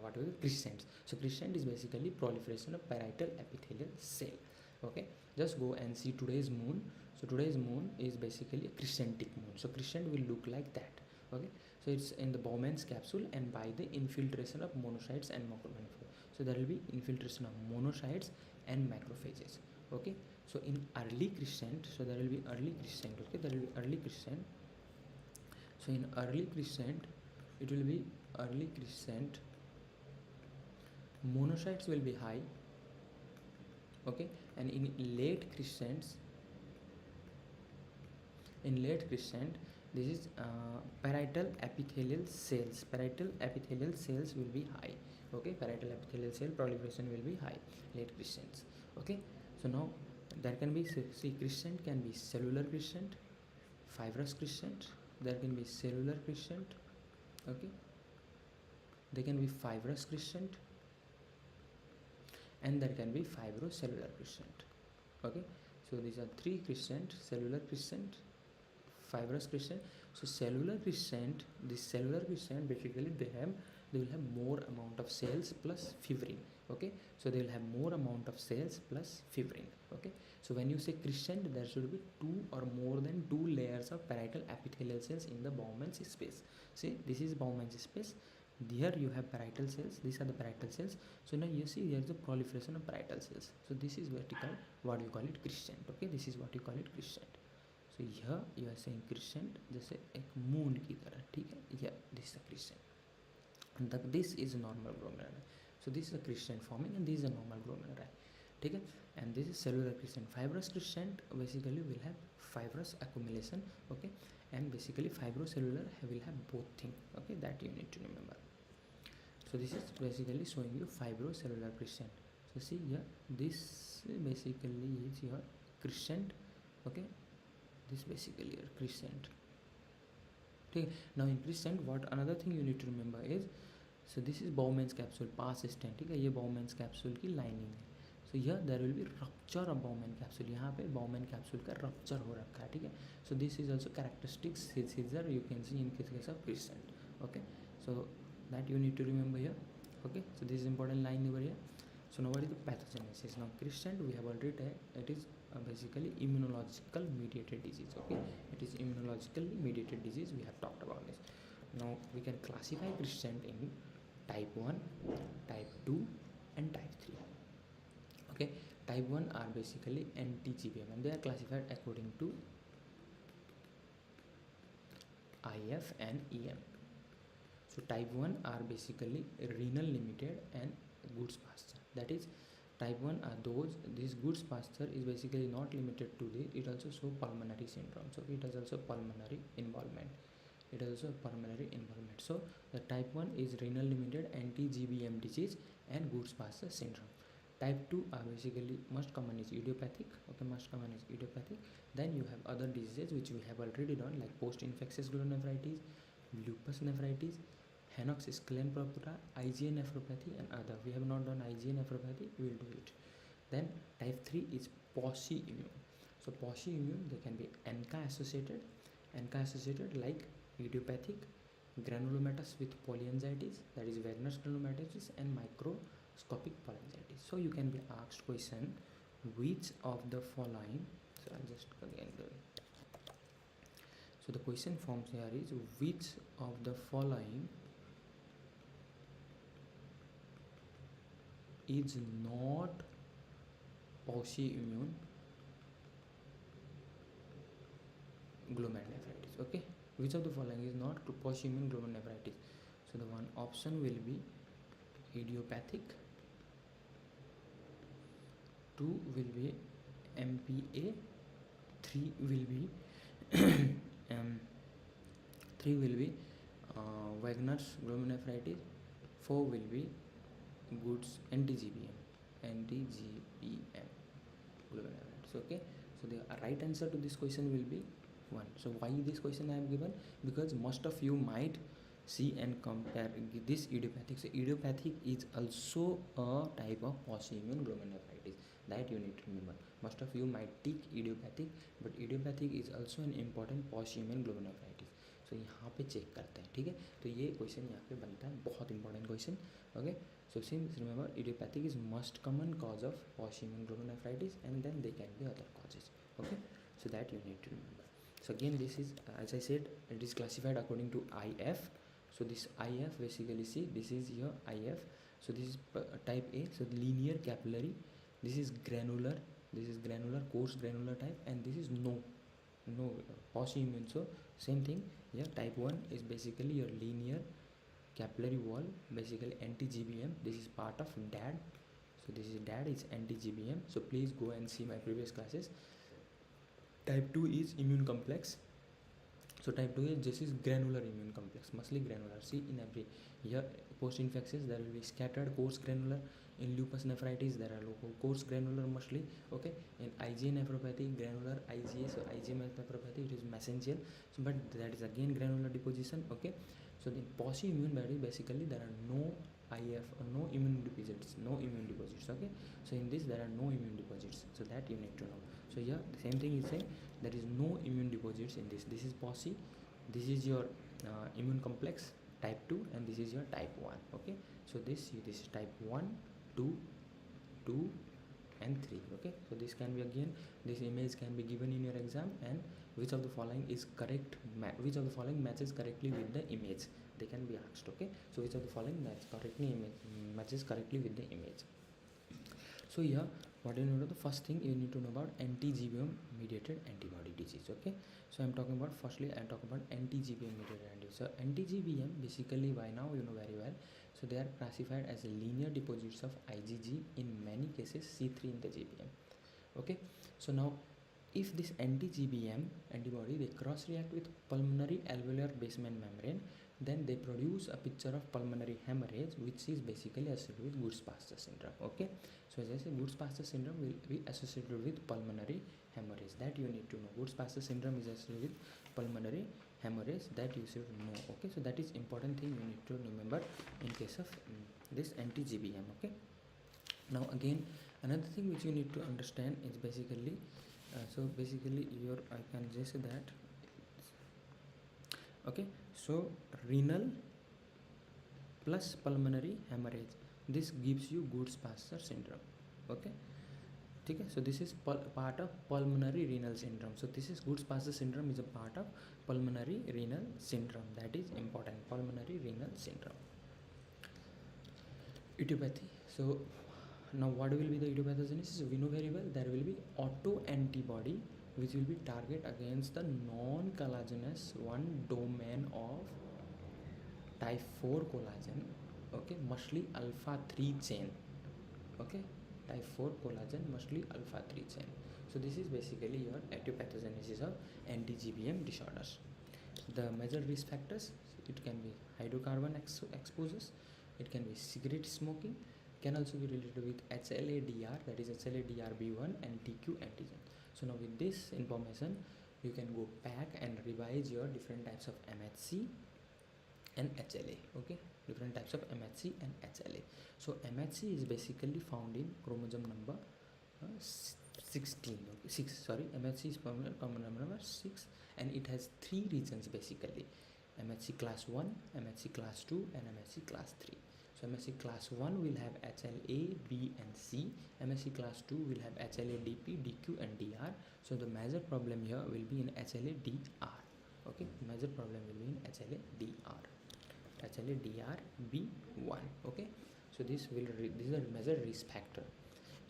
whatever crescents. So crescent is basically proliferation of parietal epithelial cell. Okay, just go and see today's moon. So today's moon is basically a crescentic moon. So crescent will look like that. Okay, so it's in the Bowman's capsule, and by the infiltration of monocytes and macrophages. So there will be infiltration of monocytes and macrophages. Okay, so in early crescent, so there will be early crescent. Okay, there will be early crescent. So in early crescent, it will be early crescent, monocytes will be high. Okay, and in late crescent, this is parietal epithelial cells. Parietal epithelial cells will be high. Okay, parietal epithelial cell proliferation will be high, late crescents. Okay, so now there can be, see, crescent can be cellular crescent, fibrous crescent. There can be cellular crescent. Okay, there can be fibrous crescent, and there can be fibrocellular crescent. Okay, so these are three crescent: cellular crescent, fibrous crescent. So cellular crescent, this cellular crescent basically they will have more amount of cells plus fibrin. Okay, so they will have more amount of cells plus fibrin. Okay, so when you say crescent, there should be two or more than two layers of parietal epithelial cells in the Bowman's space. See, this is Bowman's space. Here you have parietal cells. These are the parietal cells. So now you see there is a proliferation of parietal cells. So this is vertical, what you call it crescent. Okay, this is what you call it crescent. So here you are saying crescent जैसे एक moon की तरह, ठीक है? Yeah, this is a crescent. And this is normal glomeruli. So this is a crescent forming, and this is a normal glomeruli. ठीक है? And this is cellular crescent. Fibrous crescent basically will have fibrous accumulation. Okay, and basically fibrocellular will have both things. Okay, that you need to remember. So this is basically showing you fibrocellular crescent. So see here, this basically is your crescent. Okay, this basically your crescent. Okay, now in crescent, what another thing you need to remember is, so this is Bowman's capsule, pass stent. ठीक है, ये Bowman's capsule की lining है. So here there will be rupture of Bowman capsule. यहाँ पे Bowman capsule का rupture हो रखा है, ठीक है. So this is also characteristic seizure you can see in case of crescent. Okay, so that you need to remember here. Okay, so this is important line over here. So now what is the pathogenesis? Now crescent we have already said it is basically immunological mediated disease. Okay, it is immunologically mediated disease. We have talked about this. Now we can classify crescent in type 1, type 2 and type 3. Okay, type 1 are basically anti-GBM, and they are classified according to IF and EM. So type 1 are basically renal limited and Goodpasture. That is, type 1 are those, this Goodpasture is basically not limited to this, it also shows pulmonary syndrome. So it has also pulmonary involvement. It has also pulmonary involvement. So the type 1 is renal limited anti-GBM disease and Goodpasture syndrome. Type 2 are basically most common is idiopathic. Okay, most common is idiopathic. Then you have other diseases which we have already done, like post-infectious glomerulonephritis, lupus nephritis, Henox purpura, IgA nephropathy, and other. We have not done IgA nephropathy, we will do it. Then type 3 is pauci-immune. So pauci-immune, they can be NK associated like idiopathic, granulomatous with polyangiitis, that is Wegener's granulomatosis, and microscopic polyangiitis. So you can be asked question, which of the following, so I'll just again do it. So the question forms here is, which of the following is not pauci-immune glomerulonephritis? Okay, which of the following is not pauci-immune glomerulonephritis? So the one option will be idiopathic, 2 will be MPA, 3 will be 3 will be Wegener's glomerulonephritis, 4 will be Goods anti-GBM glomerulonephritis. Okay, so the right answer to this question will be 1. So why this question I have given? Because most of you might see and compare this idiopathic. So idiopathic is also a type of pauci-immune glomerulonephritis, that you need to remember. Most of you might tick idiopathic, but idiopathic is also an important pauci-immune glomerulonephritis. So यहाँ पे check करते हैं, ठीक है. तो ये question यहाँ पे बनता है, बहुत important question. Okay, so since remember idiopathic is most common cause of pauci-immune glomerulonephritis, and then there can be other causes. Okay, so that you need to remember. So again, this is, as I said, it is classified according to IF. So this IF, basically see, this is your IF. So this is type A, so linear capillary. This is granular, coarse granular type, and this is no pauci-immune. So same thing here. Type 1 is basically your linear capillary wall, basically anti-GBM. This is part of DAD. So this is DAD, is anti-GBM. So please go and see my previous classes. Type 2 is immune complex. So type 2 is, this is granular immune complex, mostly granular. See, in every here post-infectious there will be scattered coarse granular. In lupus nephritis there are coarse granular mostly. Okay, in IgA nephropathy granular IgA, so IgA nephropathy it is mesangial, so but that is again granular deposition. Okay, so the pauci-immune body, basically there are no IF or no immune deposits, Okay, so in this there are no immune deposits, so that you need to know. So here the same thing is saying, there is no immune deposits in this. This is pauci, this is your immune complex type 2, and this is your type 1. Okay, so this is type 1, 2, and 3. Okay, so this can be, again this image can be given in your exam, and which of the following is correct, which of the following matches correctly with the image, they can be asked. Okay, so which of the following matches correctly with the image. So here, what do you know? The first thing you need to know about anti-GBM mediated antibody disease. Okay, so I'm talking about, firstly I'll talk about anti-GBM mediated antibody. So anti-GBM, basically by now you know very well. So they are classified as linear deposits of IgG, in many cases C3 in the GBM. Okay, so now if this anti-GBM antibody, they cross-react with pulmonary alveolar basement membrane, then they produce a picture of pulmonary hemorrhage, which is basically associated with Goodpasture syndrome. Okay, so as I say, Goodpasture syndrome will be associated with pulmonary hemorrhage, that you need to know. Goodpasture syndrome is associated with pulmonary hemorrhage, that you should know. Okay, so that is important thing you need to remember in case of this anti-GBM. Okay, now again another thing which you need to understand is basically so basically your, I can just say that, okay, so renal plus pulmonary hemorrhage, this gives you Goodpasture syndrome. Okay, okay, so this is part of pulmonary renal syndrome. So this is Goodpasture syndrome is a part of pulmonary renal syndrome, that is important, pulmonary renal syndrome. Idiopathy. So now what will be the idiopathogenesis? So we know very well there will be autoantibody which will be target against the non-collagenous one domain of type 4 collagen. Okay, mostly alpha 3 chain. Okay, type 4 collagen, mostly alpha 3 chain. So this is basically your etiopathogenesis of anti-GBM disorders. The major risk factors, it can be hydrocarbon exposures, it can be cigarette smoking, can also be related with HLA-DR, that is HLA-DR-B1 and TQ antigen. So now with this information, you can go back and revise your different types of MHC and HLA. Okay, different types of MHC and HLA. So MHC is basically found in chromosome number 16. Okay, 6. Sorry, MHC is common number 6, and it has 3 regions basically: MHC class 1, MHC class 2, and MHC class 3. So MHC class 1 will have HLA, B and C. MHC class 2 will have HLA, DP, DQ and DR. So the major problem here will be in HLA, DR. Okay, major problem will be in HLA, DR. HLA, DR, B1. Okay, so this is a major risk factor.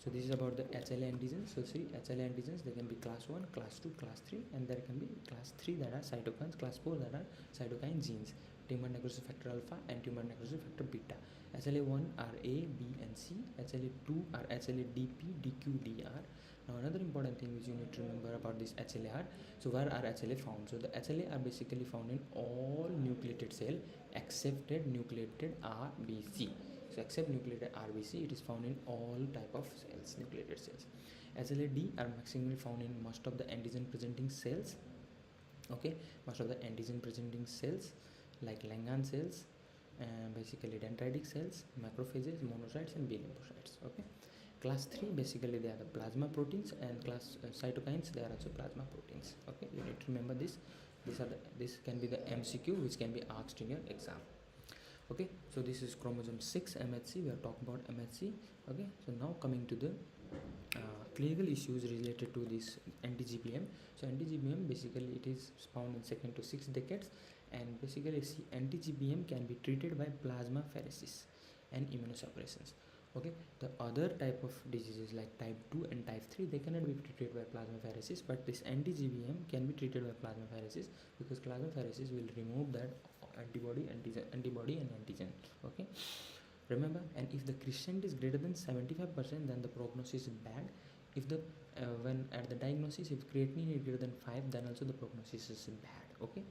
So this is about the HLA antigens. So see, HLA antigens, they can be class 1, class 2, class 3, and there can be class 3 that are cytokines, class 4 that are cytokine genes, tumor necrosis factor alpha and tumor necrosis factor beta. HLA1 are A, B and C. HLA2 are HLA, DP, DQ, DR. Now another important thing which you need to remember about this HLA are, so where are HLA found? So the HLA are basically found in all nucleated cell except nucleated RBC. So except nucleated RBC, it is found in all type of cells, nucleated cells. HLA-D are maximally found in most of the antigen presenting cells. Okay, most of the antigen presenting cells like Langerhans cells, basically dendritic cells, macrophages, monocytes and B lymphocytes. Okay, class 3 basically they are the plasma proteins, and class cytokines, they are also plasma proteins. Okay, you need to remember this. This can be the MCQ which can be asked in your exam. Okay, so this is chromosome 6 MHC. We are talking about MHC. Okay, so now coming to the clinical issues related to this anti-GBM. So anti-GBM basically it is found in 2nd to 6th decades, and basically see, anti-GBM can be treated by plasmapheresis and immunosuppressions. Okay, the other type of diseases like type 2 and type 3, they cannot be treated by plasmapheresis, but this anti-GBM can be treated by plasmapheresis, because plasmapheresis will remove that antibody and antigen. Okay, remember, and if the crescent is greater than 75%, then the prognosis is bad. If the when at the diagnosis, if creatinine is greater than 5, then also the prognosis is bad. Okay,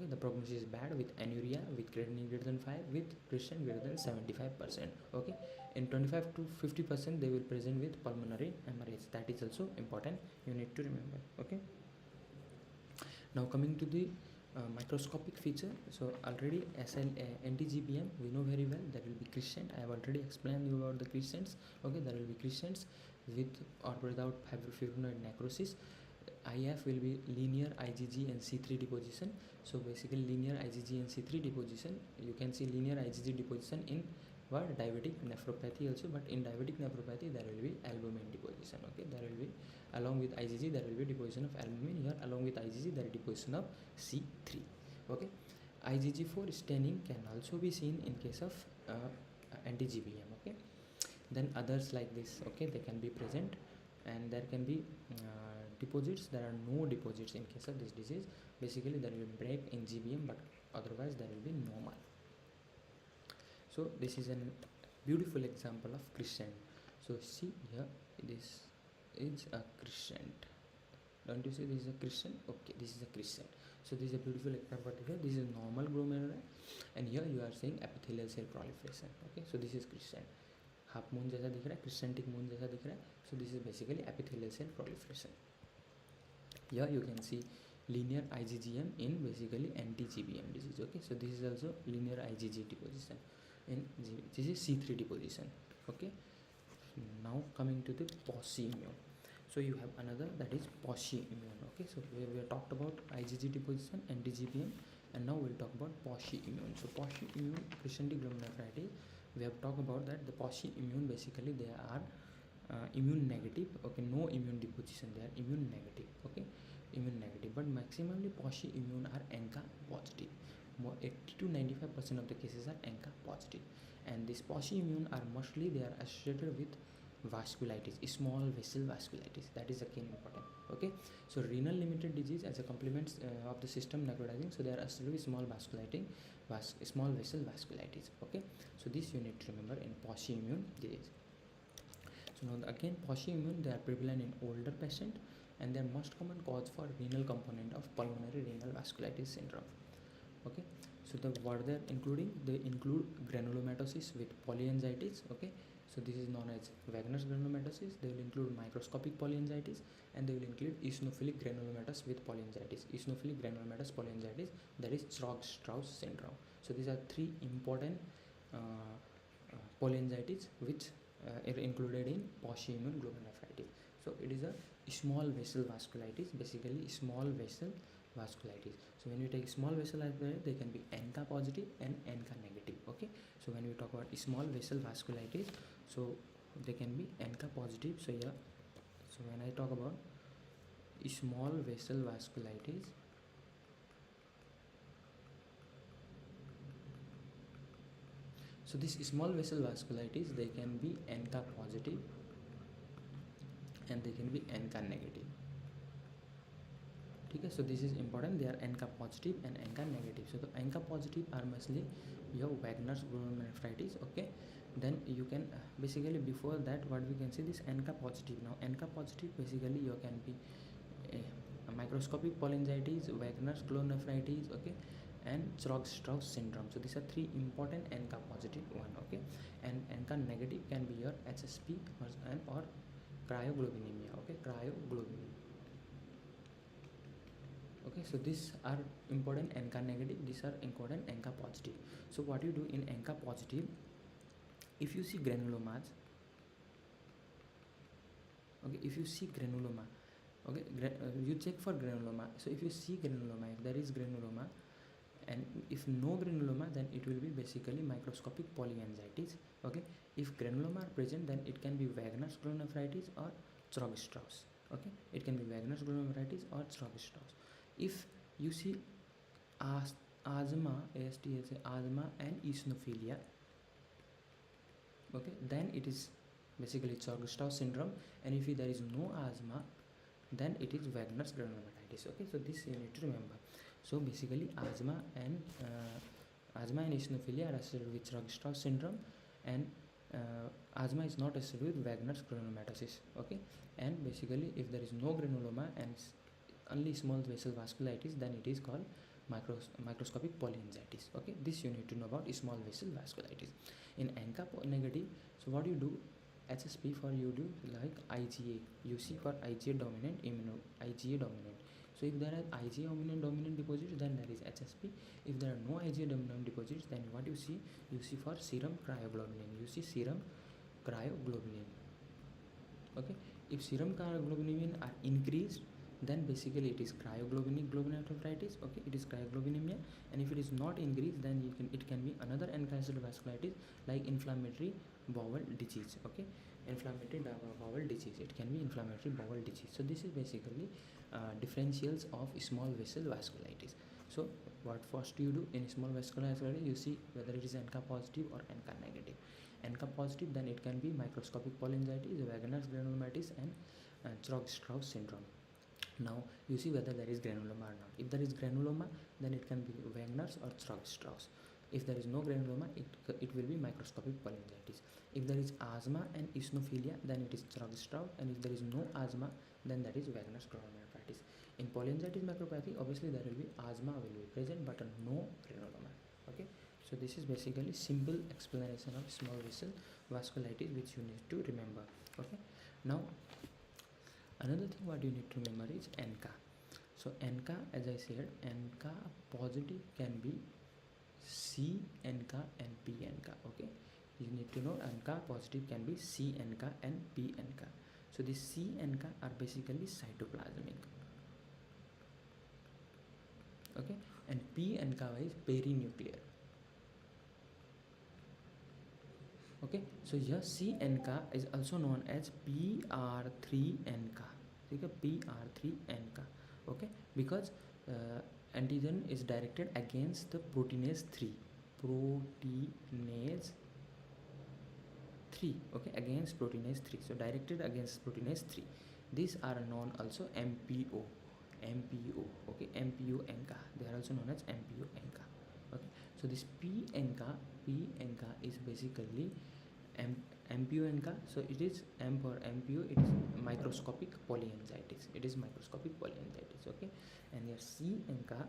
the prognosis is bad with anuria, with creatinine greater than 5, with crescent greater than 75%. Okay, in 25 to 50% they will present with pulmonary hemorrhage. That is also important, you need to remember. Okay, now coming to the microscopic feature. So already anti-GBM we know very well, there will be crescent. I have already explained you about the crescents. Okay, there will be crescents with or without fibrinoid necrosis. IF will be linear IgG and C3 deposition. So basically linear IgG and C3 deposition, you can see linear IgG deposition in what, diabetic nephropathy also, but in diabetic nephropathy there will be albumin deposition. Okay, there will be, along with IgG there will be deposition of albumin. Here along with IgG there is deposition of C3. Okay, IgG4 staining can also be seen in case of anti-GBM. Okay, then others like this, okay, they can be present, and there can be deposits. There are no deposits in case of this disease. Basically there will be break in GBM, but otherwise there will be normal. So this is a beautiful example of crescent. So see here, this is a crescent. Don't you see this is a crescent? Okay, this is a crescent. So this is a beautiful example here. This is normal glomeruli, and here you are seeing epithelial cell proliferation. Okay, so this is crescent. Half moon जैसा दिख रहा है, crescentic moon जैसा दिख रहा है. So this is basically epithelial cell proliferation. Here you can see linear IgGM in basically anti-GBM disease. Okay, so this is also linear IgG deposition. In this is C3 deposition. Okay, now coming to the post-immune. So you have another, that is post-immune. Okay, so we have talked about IgG deposition, anti-GBM, and now we'll talk about post-immune. So post-immune crescentic glomerulonephritis, we have talked about that the post-immune basically they are immune negative. Okay, no immune deposition, they are immune negative. Okay, immune negative, but maximally post-immune are ANCA positive. More 80 to 95% of the cases are ANCA positive, and this post-immune are mostly they are associated with vasculitis, small vessel vasculitis. That is again important. Okay, so renal limited disease as a complement of the system necrotizing, so they are associated with small small vessel vasculitis. Okay, so this you need to remember in post-immune disease. So now again post-immune, they are prevalent in older patient, and they are most common cause for renal component of pulmonary renal vasculitis syndrome. Okay, so the what they are including, they include granulomatosis with polyangiitis. Okay, So this is known as Wagner's granulomatosis. They will include microscopic polyangiitis, and they will include eosinophilic granulomatous with polyangiitis. Eosinophilic granulomatous polyangiitis, that is Chorg-Strauss syndrome. So these are three important polyangiitis which are included in poshimmune glomerulonephritis. So it is a small vessel vasculitis, basically small vessel vasculitis. So when we take small vessel vasculitis, they can be ANCA positive and ANCA negative. Okay, so when we talk about small vessel vasculitis, so they can be ANCA positive. So yeah, so when I talk about small vessel vasculitis, so this small vessel vasculitis, they can be ANCA positive and they can be ANCA negative. Okay, so this is important. They are ANCA positive and ANCA negative. So the ANCA positive are mostly your Wagner's glomerulonephritis. Okay, then you can basically before that what we can see this ANCA positive. Now ANCA positive basically you can be a microscopic polyangiitis, Wagner's glomerulonephritis, okay, and Chorg-Strauss syndrome. So these are three important ANCA positive one. Okay, and ANCA negative can be your HSP or cryoglobulinemia. Okay, cryoglobulinemia. Okay, so these are important ANCA negative, these are important ANCA positive. So what you do in ANCA positive, if you see granulomas, okay, if you see granuloma, okay, you check for granuloma. So if you see granuloma, if there is granuloma, and if no granuloma, then it will be basically microscopic polyangiitis. Okay, if granuloma are present, then it can be Wagner's glomerulonephritis or Chorg-Strauss. Okay, it can be Wagner's glomerulonephritis or Chorg-Strauss. If you see asthma, asthma and eosinophilia, okay, then it is basically Chorg-Strauss syndrome. And if there is no asthma, then it is Wagner's glomerulonephritis. Okay, so this you need to remember. So basically asthma and eosinophilia are associated with Chorg-Strauss syndrome, and asthma is not associated with Wagner's granulomatosis. Okay, and basically if there is no granuloma and only small vessel vasculitis, then it is called microscopic polyangiitis. Okay, this you need to know about small vessel vasculitis. In ANCA negative, so what you do, HSP for you do like IgA, you see for IgA dominant, IgA dominant. So if there are IgA dominant deposits, then there is HSP. If there are no IgA dominant deposits, then what you see for serum cryoglobulin, you see serum cryoglobulin. Okay, if serum cryoglobulin are increased, then basically it is cryoglobulinic glomerulonephritis. Okay, it is cryoglobulinemia. And if it is not increased, then it can be another ANCA-associated vasculitis like inflammatory bowel disease. Okay, inflammatory bowel disease, it can be inflammatory bowel disease. So this is basically differentials of small vessel vasculitis. So what first you do in small vasculitis, you see whether it is ANCA positive or ANCA negative. ANCA positive, then it can be microscopic polyangiitis, Wagner's granulomatous and Chorg-Strauss syndrome. Now you see whether there is granuloma or not. If there is granuloma, then it can be Wagner's or Chorg-Strauss. If there is no granuloma, it will be microscopic polyangiitis. If there is asthma and eosinophilia, then it is Chorg-Strauss, and if there is no asthma, then that is Wagner's glomerulonephritis. In polyangiitis macropathy, obviously there will be asthma will be present, but no granuloma. Okay, so this is basically simple explanation of small vessel vasculitis which you need to remember. Okay, now another thing what you need to remember is ANCA. So ANCA, as I said, ANCA positive can be C ANCA and P ANCA. Okay, you need to know ANCA positive can be C ANCA and P ANCA. So the C ANCA are basically cytoplasmic. Okay, and P ANCA is perinuclear. Okay, so here C ANCA is also known as PR3 ANCA. Okay, PR3 ANCA. Okay, because antigen is directed against the proteinase 3. Okay, against proteinase 3. So directed against proteinase 3. These are known also MPO. Okay, MPO ANCA. They are also known as MPO ANCA. Okay, so this P ANCA is basically MPO ANCA. So it is M for MPO. It is microscopic polyangiitis. Okay, and your C ANCA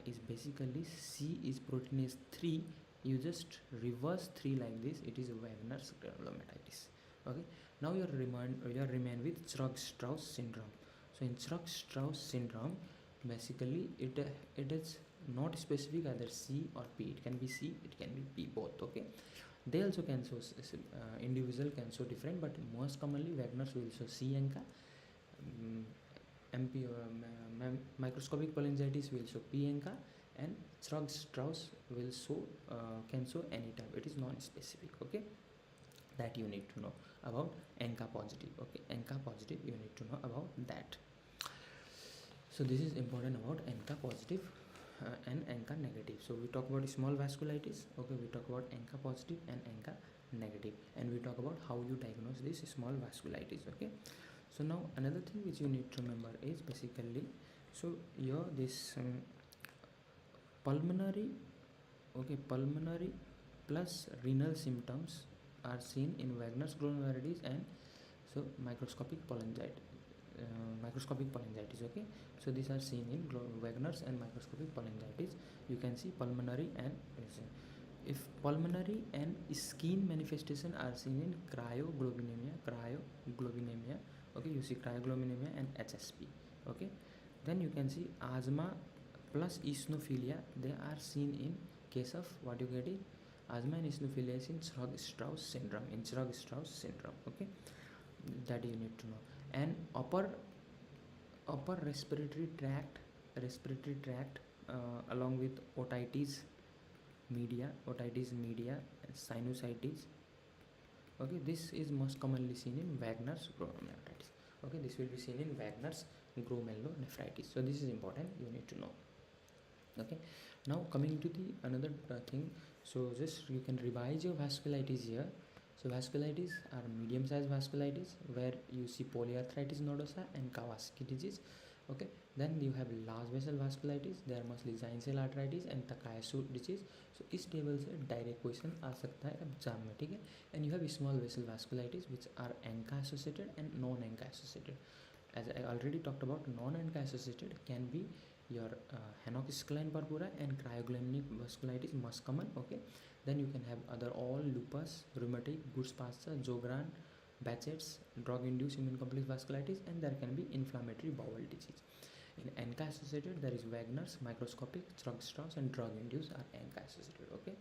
is basically C is proteinase 3 you just reverse 3 like this, it is Wagner's granulomatitis. Okay, now you remain with Churg-Strauss syndrome. So in Churg-Strauss syndrome, basically it is not specific either C or P. It can be C, it can be P, both. Okay, they also can show individual can show different, but most commonly Wagner's will show C ANCA. Microscopic cholangitis will show P ANCA, and Churg-Strauss will show can show any type. It is non-specific. Okay, that you need to know about ANCA positive. Okay, ANCA positive, you need to know about that. So this is important about ANCA positive and ANCA negative. So we talk about small vasculitis. Okay, we talk about ANCA positive and ANCA negative, and we talk about how you diagnose this small vasculitis. Okay, so now another thing which you need to remember is basically, so here this pulmonary plus renal symptoms are seen in Wagner's glomerulitis and so microscopic cholangitis. Okay, so these are seen in Wagner's and microscopic cholangitis. You can see pulmonary and if pulmonary and skin manifestation are seen in cryoglobulinemia. Okay, you see cryoglobulinemia and HSP. Okay, then you can see asthma plus eosinophilia, they are seen in case of what you get is asthma and eosinophilia is in Churg-Strauss syndrome. Okay, that you need to know. And upper respiratory tract along with otitis media and sinusitis. Okay, this is most commonly seen in Wagner's glomerulitis. Okay, this will be seen in Wagner's glomerulonephritis. So this is important, you need to know. Okay, now coming to the another thing, so just you can revise your vasculitis here. So vasculitis are medium-sized vasculitis where you see polyarthritis nodosa and Kawasaki disease. Okay, then you have large vessel vasculitis, they are mostly giant cell arthritis and Takayasu disease. So इस table से direct question आ सकता है exam में, ठीक है. And you have small vessel vasculitis which are ANCA associated and non-ANCA associated. As I already talked about, non-ANCA associated can be your Henoch-Schlein purpura and cryoglobulinemia vasculitis most common. Okay, then you can have other all lupus, rheumatic, Goodpasture, Sjogren, Behçet's, drug-induced immune complex vasculitis, and there can be inflammatory bowel disease. In ANCA associated, there is Wagner's, microscopic, Churg-Strauss, and drug-induced are ANCA associated. Okay,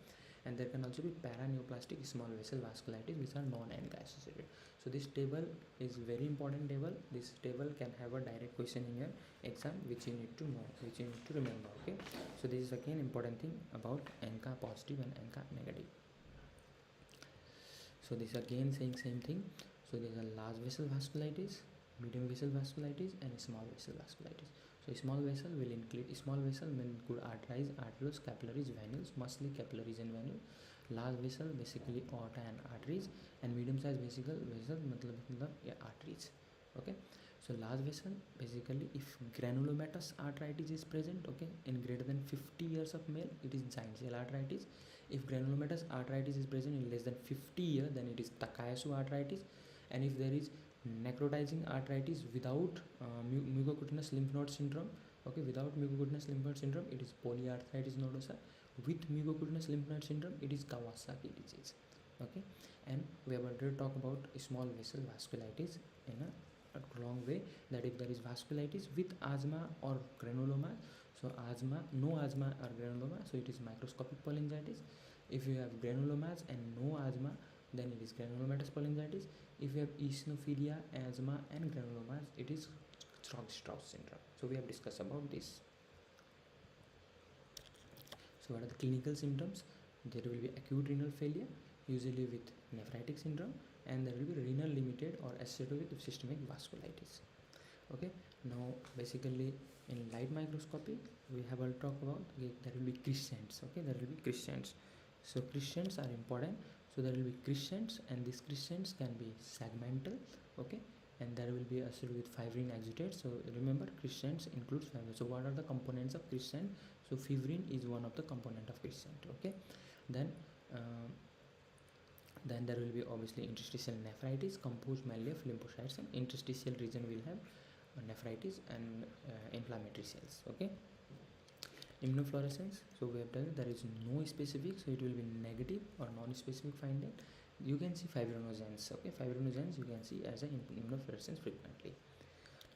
and there can also be paraneoplastic small vessel vasculitis which are non-ANCA associated. So this table is very important table. This table can have a direct question in your exam which you need to know, which you need to remember. Okay, so this is again important thing about ANCA positive and ANCA negative. So this again saying same thing. So there is a large vessel vasculitis, medium vessel vasculitis, and small vessel vasculitis. So small vessel will include arteries, arterioles, capillaries, venules, mostly capillaries and venules. Large vessel basically aorta and arteries, and medium sized vessel मतलब arteries. Okay, so large vessel basically if granulomatous arthritis is present, okay, in greater than 50 years of male, it is giant cell arthritis. If granulomatous arthritis is present in less than 50 years, then it is Takayasu arthritis. And if there is necrotizing arthritis without mucocutaneous lymph node syndrome, okay, without mucocutaneous lymph node syndrome, it is polyarthritis nodosa. With mucocutaneous lymph node syndrome, it is Kawasaki disease. Okay, and we have already talked about small vessel vasculitis in a long way, that if there is vasculitis with asthma or granuloma, so asthma, no asthma or granuloma, so it is microscopic cholangitis. If you have granulomas and no asthma, then it is granulomatous cholangitis. If you have eosinophilia, asthma and granulomas, it is Churg-Strauss syndrome. So we have discussed about this. So what are the clinical symptoms? There will be acute renal failure, usually with nephritic syndrome, and there will be renal limited or associated with systemic vasculitis. Okay, now basically in light microscopy we have all talked about there will be crescents. Okay, there will be crescents. So crescents are important. So there will be crescents, and these crescents can be segmental. Okay, and there will be associated with fibrin exudate. So remember, crescents includes fibrin. So what are the components of crescent? So fibrin is one of the component of crescent. Okay, then there will be obviously interstitial nephritis composed mainly of lymphocytes, and interstitial region will have nephritis and inflammatory cells. Okay, Immunofluorescence, so we have done there is no specific, so it will be negative or non-specific finding. You can see fibrinogens, okay, fibrinogens you can see as an immunofluorescence frequently.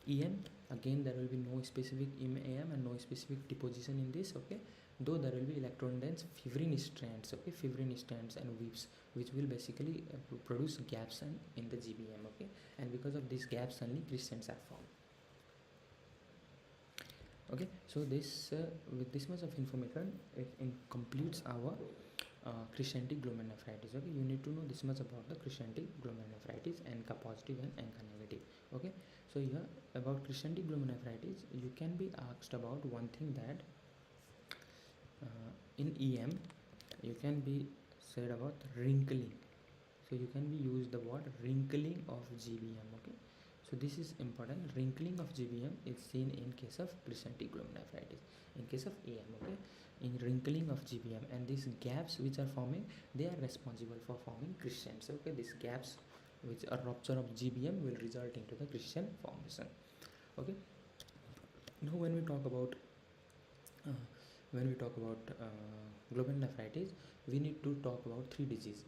EM, again there will be no specific EM and no specific deposition in this, okay, though there will be electron dense fibrin strands, okay, fibrin strands and whips, which will basically produce gaps in the GBM, okay, and because of these gaps only crescents are formed. Okay, so this with this much of information it completes our crescentic glomerulonephritis. Okay, you need to know this much about the crescentic glomerulonephritis, NK positive and NK negative. Okay, so here about crescentic glomerulonephritis you can be asked about one thing, that in EM you can be said about wrinkling, so you can be used the word wrinkling of GBM. Okay, so this is important. Wrinkling of GBM is seen in case of crescentic glomerulonephritis, in case of EM. Okay, in wrinkling of GBM, and these gaps which are forming, they are responsible for forming crescents. Okay, these gaps which are rupture of GBM will result into the crescent formation. Okay, now when we talk about glomerulonephritis, we need to talk about three diseases,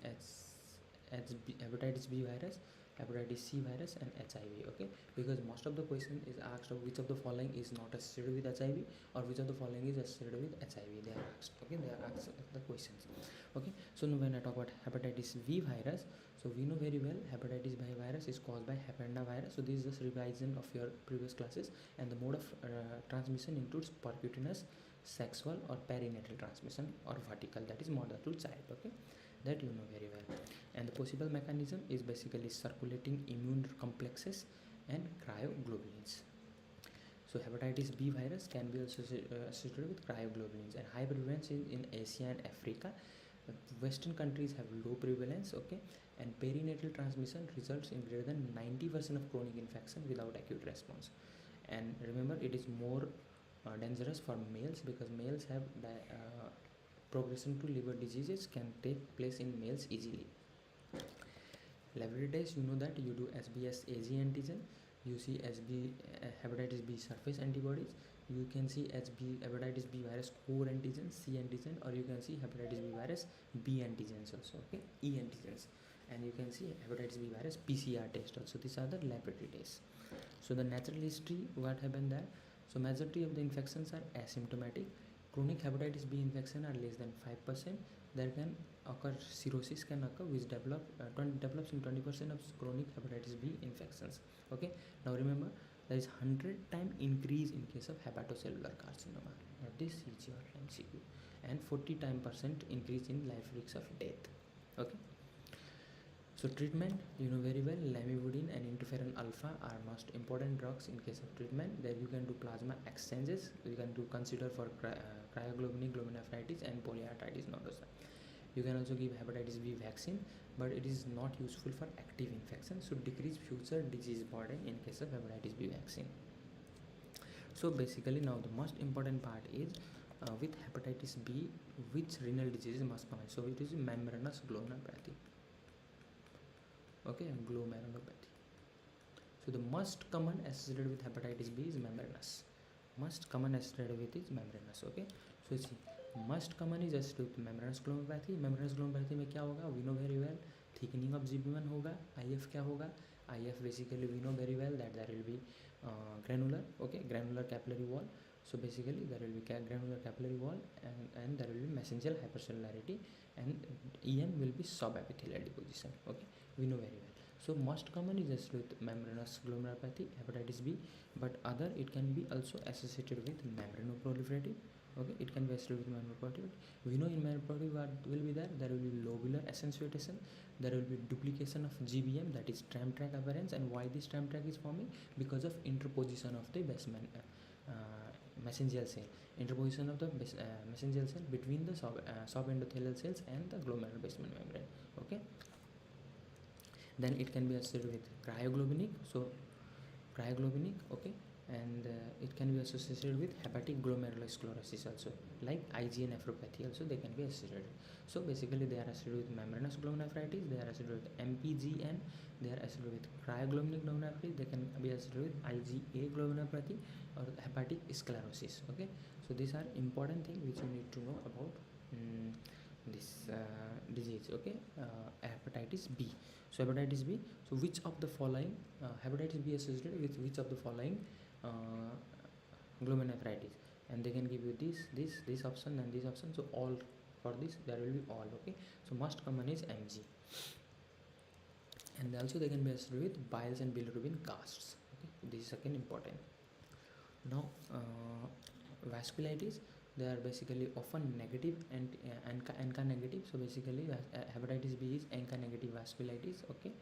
hepatitis B virus, hepatitis C virus and HIV. Okay, because most of the question is asked of which of the following is not associated with HIV or which of the following is associated with HIV, they are asked. Okay, they are asked the questions. Okay, so now when I talk about hepatitis V virus, so we know very well hepatitis B virus is caused by hependavirus. So this is just revision of your previous classes, and the mode of transmission includes percutaneous, sexual or perinatal transmission, or vertical, that is mother to child. Okay, that you know very well. And the possible mechanism is basically circulating immune complexes and cryoglobulins. So hepatitis B virus can be also associated with cryoglobulins, and high prevalence in Asia and Africa. Western countries have low prevalence. Okay, and perinatal transmission results in greater than 90% of chronic infection without acute response. And remember, it is more dangerous for males, because males have progression to liver diseases can take place in males easily. Laboratory tests, you know that you do SBS AG antigen, you see hepatitis B surface antibodies, you can see hepatitis B virus core antigen, C antigen, or you can see hepatitis B virus B antigens also. Okay, E antigens, and you can see hepatitis B virus PCR test also. These are the laboratory tests. So the natural history, what happened there? So majority of the infections are asymptomatic. Chronic hepatitis B infection are less than 5%. There can occur cirrhosis can occur, which develops in 20% of chronic hepatitis B infections. Okay, now remember, there is 100-time increase in case of hepatocellular carcinoma. Now this is your MCQ, and 40% increase in life risks of death. Okay, so treatment, you know very well, lamivudine and interferon alpha are most important drugs in case of treatment. There you can do plasma exchanges, you can do consider for cryoglobulin glomerulonephritis and polyarteritis nodosa. You can also give hepatitis B vaccine, but it is not useful for active infection, so decrease future disease burden in case of hepatitis B vaccine. So basically now the most important part is with hepatitis B, which renal disease must come in. So it is membranous glomerulopathy. Okay, glomerulopathy. So the most common associated with hepatitis B is membranous. Most common associated with is membranous. Okay, so see, most common is associated with membranous glomerulopathy. Membranous glomerulopathy में क्या होगा? We know very well. Thickening of GB1 होगा. IF क्या होगा? IF basically we know very well that there will be granular. Okay, granular capillary wall. So basically there will be granular capillary wall, and there will be mesangial hypercellularity, and EM will be subepithelial deposition. Okay, we know very well. So most common is just with membranous glomerulopathy, hepatitis B, but other it can be also associated with membranoproliferative. Okay, it can be associated with membranoproliferative. We know in membranoproliferative what will be there? There will be lobular accentuation, there will be duplication of GBM, that is tram track appearance. And why this tram track is forming? Because of interposition of the basement mesangial cell, interposition of the mesangial cell between the subendothelial cells and the glomerular basement membrane. Okay, then it can be associated with cryoglobulin. So cryoglobulic, okay, and it can be associated with hepatic glomerulosclerosis also, like IgA nephropathy also they can be associated. So basically they are associated with membranous glomerulonephritis, they are associated with MPGN, they are associated with cryoglobulic glomerulonephritis, they can be associated with IgA glomerulonephritis or hepatic sclerosis, okay. So these are important things which you need to know about this disease, okay. Hepatitis B. So hepatitis B, so which of the following hepatitis B associated with which of the following glomerulonephritis, and they can give you this option and this option. So all, for this there will be all, okay. So most common is MG, and also they can be associated with biles and bilirubin casts, okay. This is again important. Now vasculitis, they are basically often negative and ANCA negative. So basically hepatitis B is ANCA negative vasculitis, okay,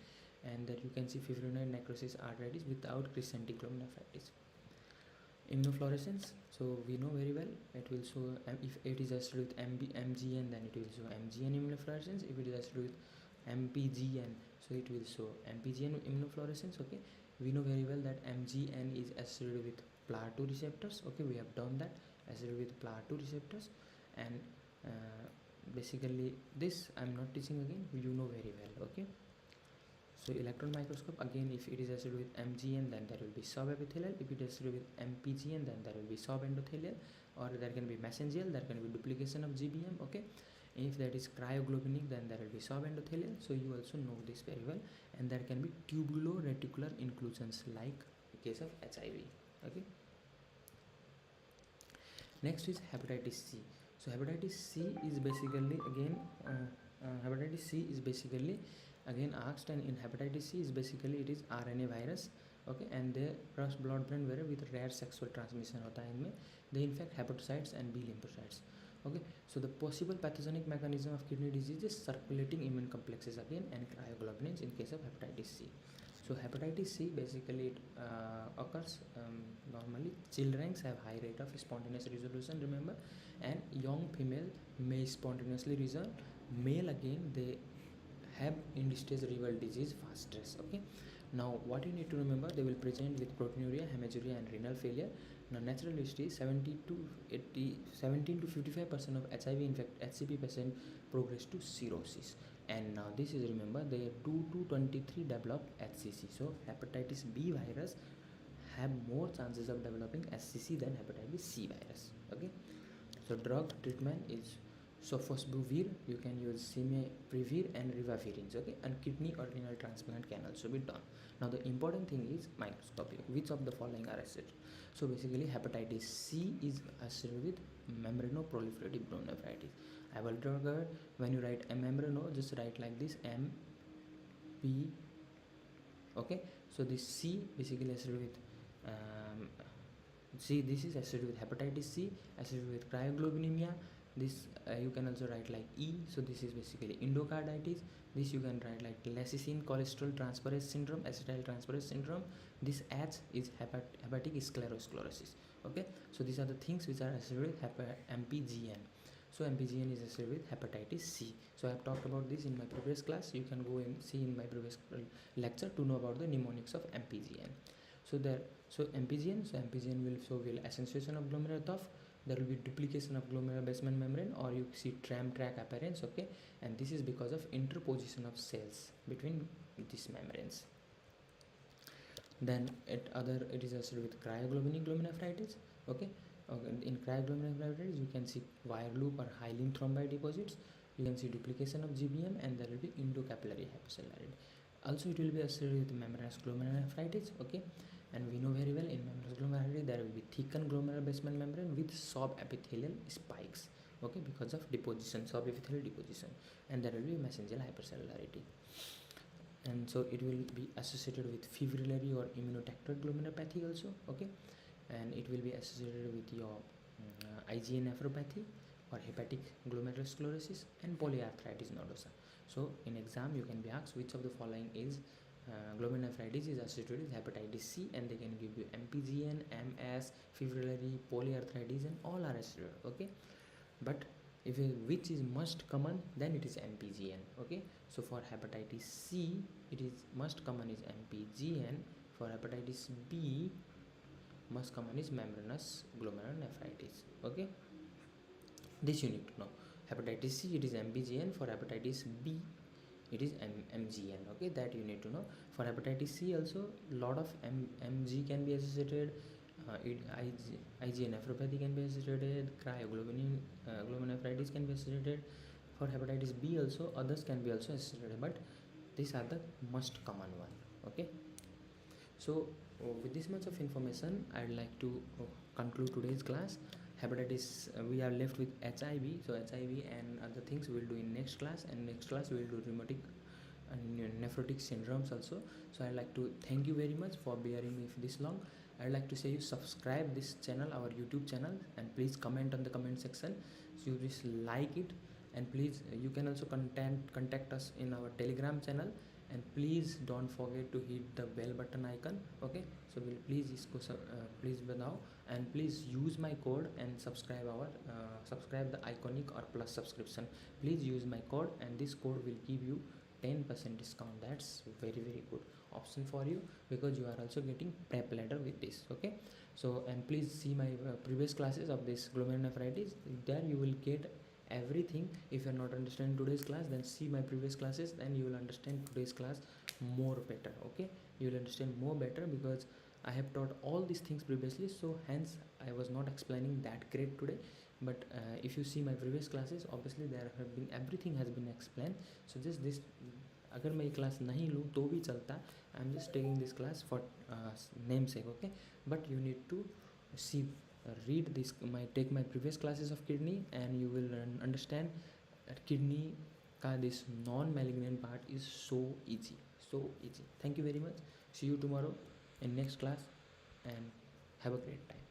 and that you can see fibrinoid necrosis arteritis without crescentic glomerulonephritis. Immunofluorescence, so we know very well it will show if it is associated with MGN, then it will show MGN immunofluorescence. If it is associated with MPGN, so it will show MPGN immunofluorescence, okay. We know very well that MGN is associated with PLAR2 receptors, okay, we have done that, associated with PLAR2 receptors, and basically this I am not teaching again, you know very well, okay. So electron microscope, again if it is associated with MGN, then there will be subepithelial. If it is associated with MPGN, then there will be subendothelial, or there can be mesangial, there can be duplication of GBM, okay. If that is cryoglobulic, then there will be subendothelial. So you also know this very well, and there can be tubulo-reticular inclusions like in case of HIV, okay. Next is hepatitis C. So hepatitis C is basically again asked, and in hepatitis C is basically it is RNA virus, okay, and they cross blood-brain barrier with rare sexual transmission होता है इनमें. They infect hepatocytes and B lymphocytes, okay. So the possible pathogenic mechanism of kidney disease is circulating immune complexes again and cryoglobulins in case of hepatitis C. So hepatitis C basically it occurs normally children have high rate of spontaneous resolution, remember, and young female may spontaneously resolve. Male again they have end-stage renal disease fast stress, okay. Now what you need to remember, they will present with proteinuria, hematuria and renal failure. Now natural history 17 to 55% of HIV infect HCP patient progress to cirrhosis, and now this is, remember, they 2 to 23 develop HCC. So hepatitis B virus have more chances of developing HCC than hepatitis C virus, okay. So drug treatment is sofosbuvir, you can use cimeprevir and ribavirin, okay, and kidney or renal transplant can also be done. Now the important thing is microscopy, which of the following are associated. So basically hepatitis C is associated with membranoproliferative glomerulonephritis. I will draw when you write a membrano, just write like this MP, okay. So this C basically associated with C, this is associated with hepatitis C, associated with cryoglobulinemia. This you can also write like E, so this is basically endocarditis. This you can write like lecithin cholesterol transferase syndrome, acetyl transferase syndrome. This H is hepatic sclerosis, okay. So these are the things which are associated with MPGN. So MPGN is associated with hepatitis C. So I have talked about this in my previous class. You can go and see in my previous lecture to know about the mnemonics of MPGN. So MPGN will accentuation of glomerular tuft. There will be duplication of glomerular basement membrane, or you see tram track appearance, okay, and this is because of interposition of cells between these membranes. Then it is associated with cryoglobulic glomerulonephritis, okay. In cryoglobulinemia you can see wire loop or hyaline thrombi deposits, you can see duplication of GBM, and there will be endocapillary hypercellularity. Also it will be associated with membranous glomerulonephritis, okay. And we know very well in membranous glomerulonephritis there will be thickened glomerular basement membrane with subepithelial spikes, okay, because of deposition, subepithelial deposition, and there will be mesangial hypercellularity. And so it will be associated with fibrillary or immunotactoid glomerulopathy also, okay, and it will be associated with your IgA nephropathy or hepatic glomerulosclerosis and polyarthritis nodosa. So in exam you can be asked which of the following is glomerulonephritis is associated with hepatitis C, and they can give you MPGN, MS, fibrillary, polyarthritis, and all are associated, okay. But if which is most common, then it is MPGN, okay. So for hepatitis C it is most common is MPGN. For hepatitis B, most common is membranous glomerulonephritis. Okay, this you need to know. Hepatitis C, it is MBGN. For hepatitis B, it is MGN. Okay, that you need to know. For hepatitis C also, lot of MG can be associated. IgA nephropathy can be associated. Glomerulonephritis can be associated. For hepatitis B also, others can be also associated, but these are the most common one. Okay, so with this much of information, I'd like to conclude today's class. Hepatitis, we are left with HIV. So HIV and other things we'll do in next class, and next class we'll do rheumatic and nephrotic syndromes also. So I'd like to thank you very much for bearing me for this long. I'd like to say you subscribe this channel, our YouTube channel, and please comment on the comment section. So you just like it, and please you can also contact us in our Telegram channel, and please don't forget to hit the bell button icon. Okay, so will please please now, and please use my code and subscribe the iconic or plus subscription. Please use my code, and this code will give you 10% discount. That's very good option for you, because you are also getting prep letter with this. Okay, so and please see my previous classes of this glomerulonephritis. There you will get everything. If you are not understanding today's class, then see my previous classes, then you will understand today's class more better. Okay, you will understand more better, because I have taught all these things previously, so hence I was not explaining that great today. But if you see my previous classes, obviously there have been, everything has been explained. So just this, अगर मैं ये class नहीं लूँ तो भी चलता. I am just taking this class for name sake. Okay, but you need to see, read this, take my previous classes of kidney, and you will understand that kidney ka this non-malignant part is so easy. Thank you very much. See you tomorrow in next class, and have a great time.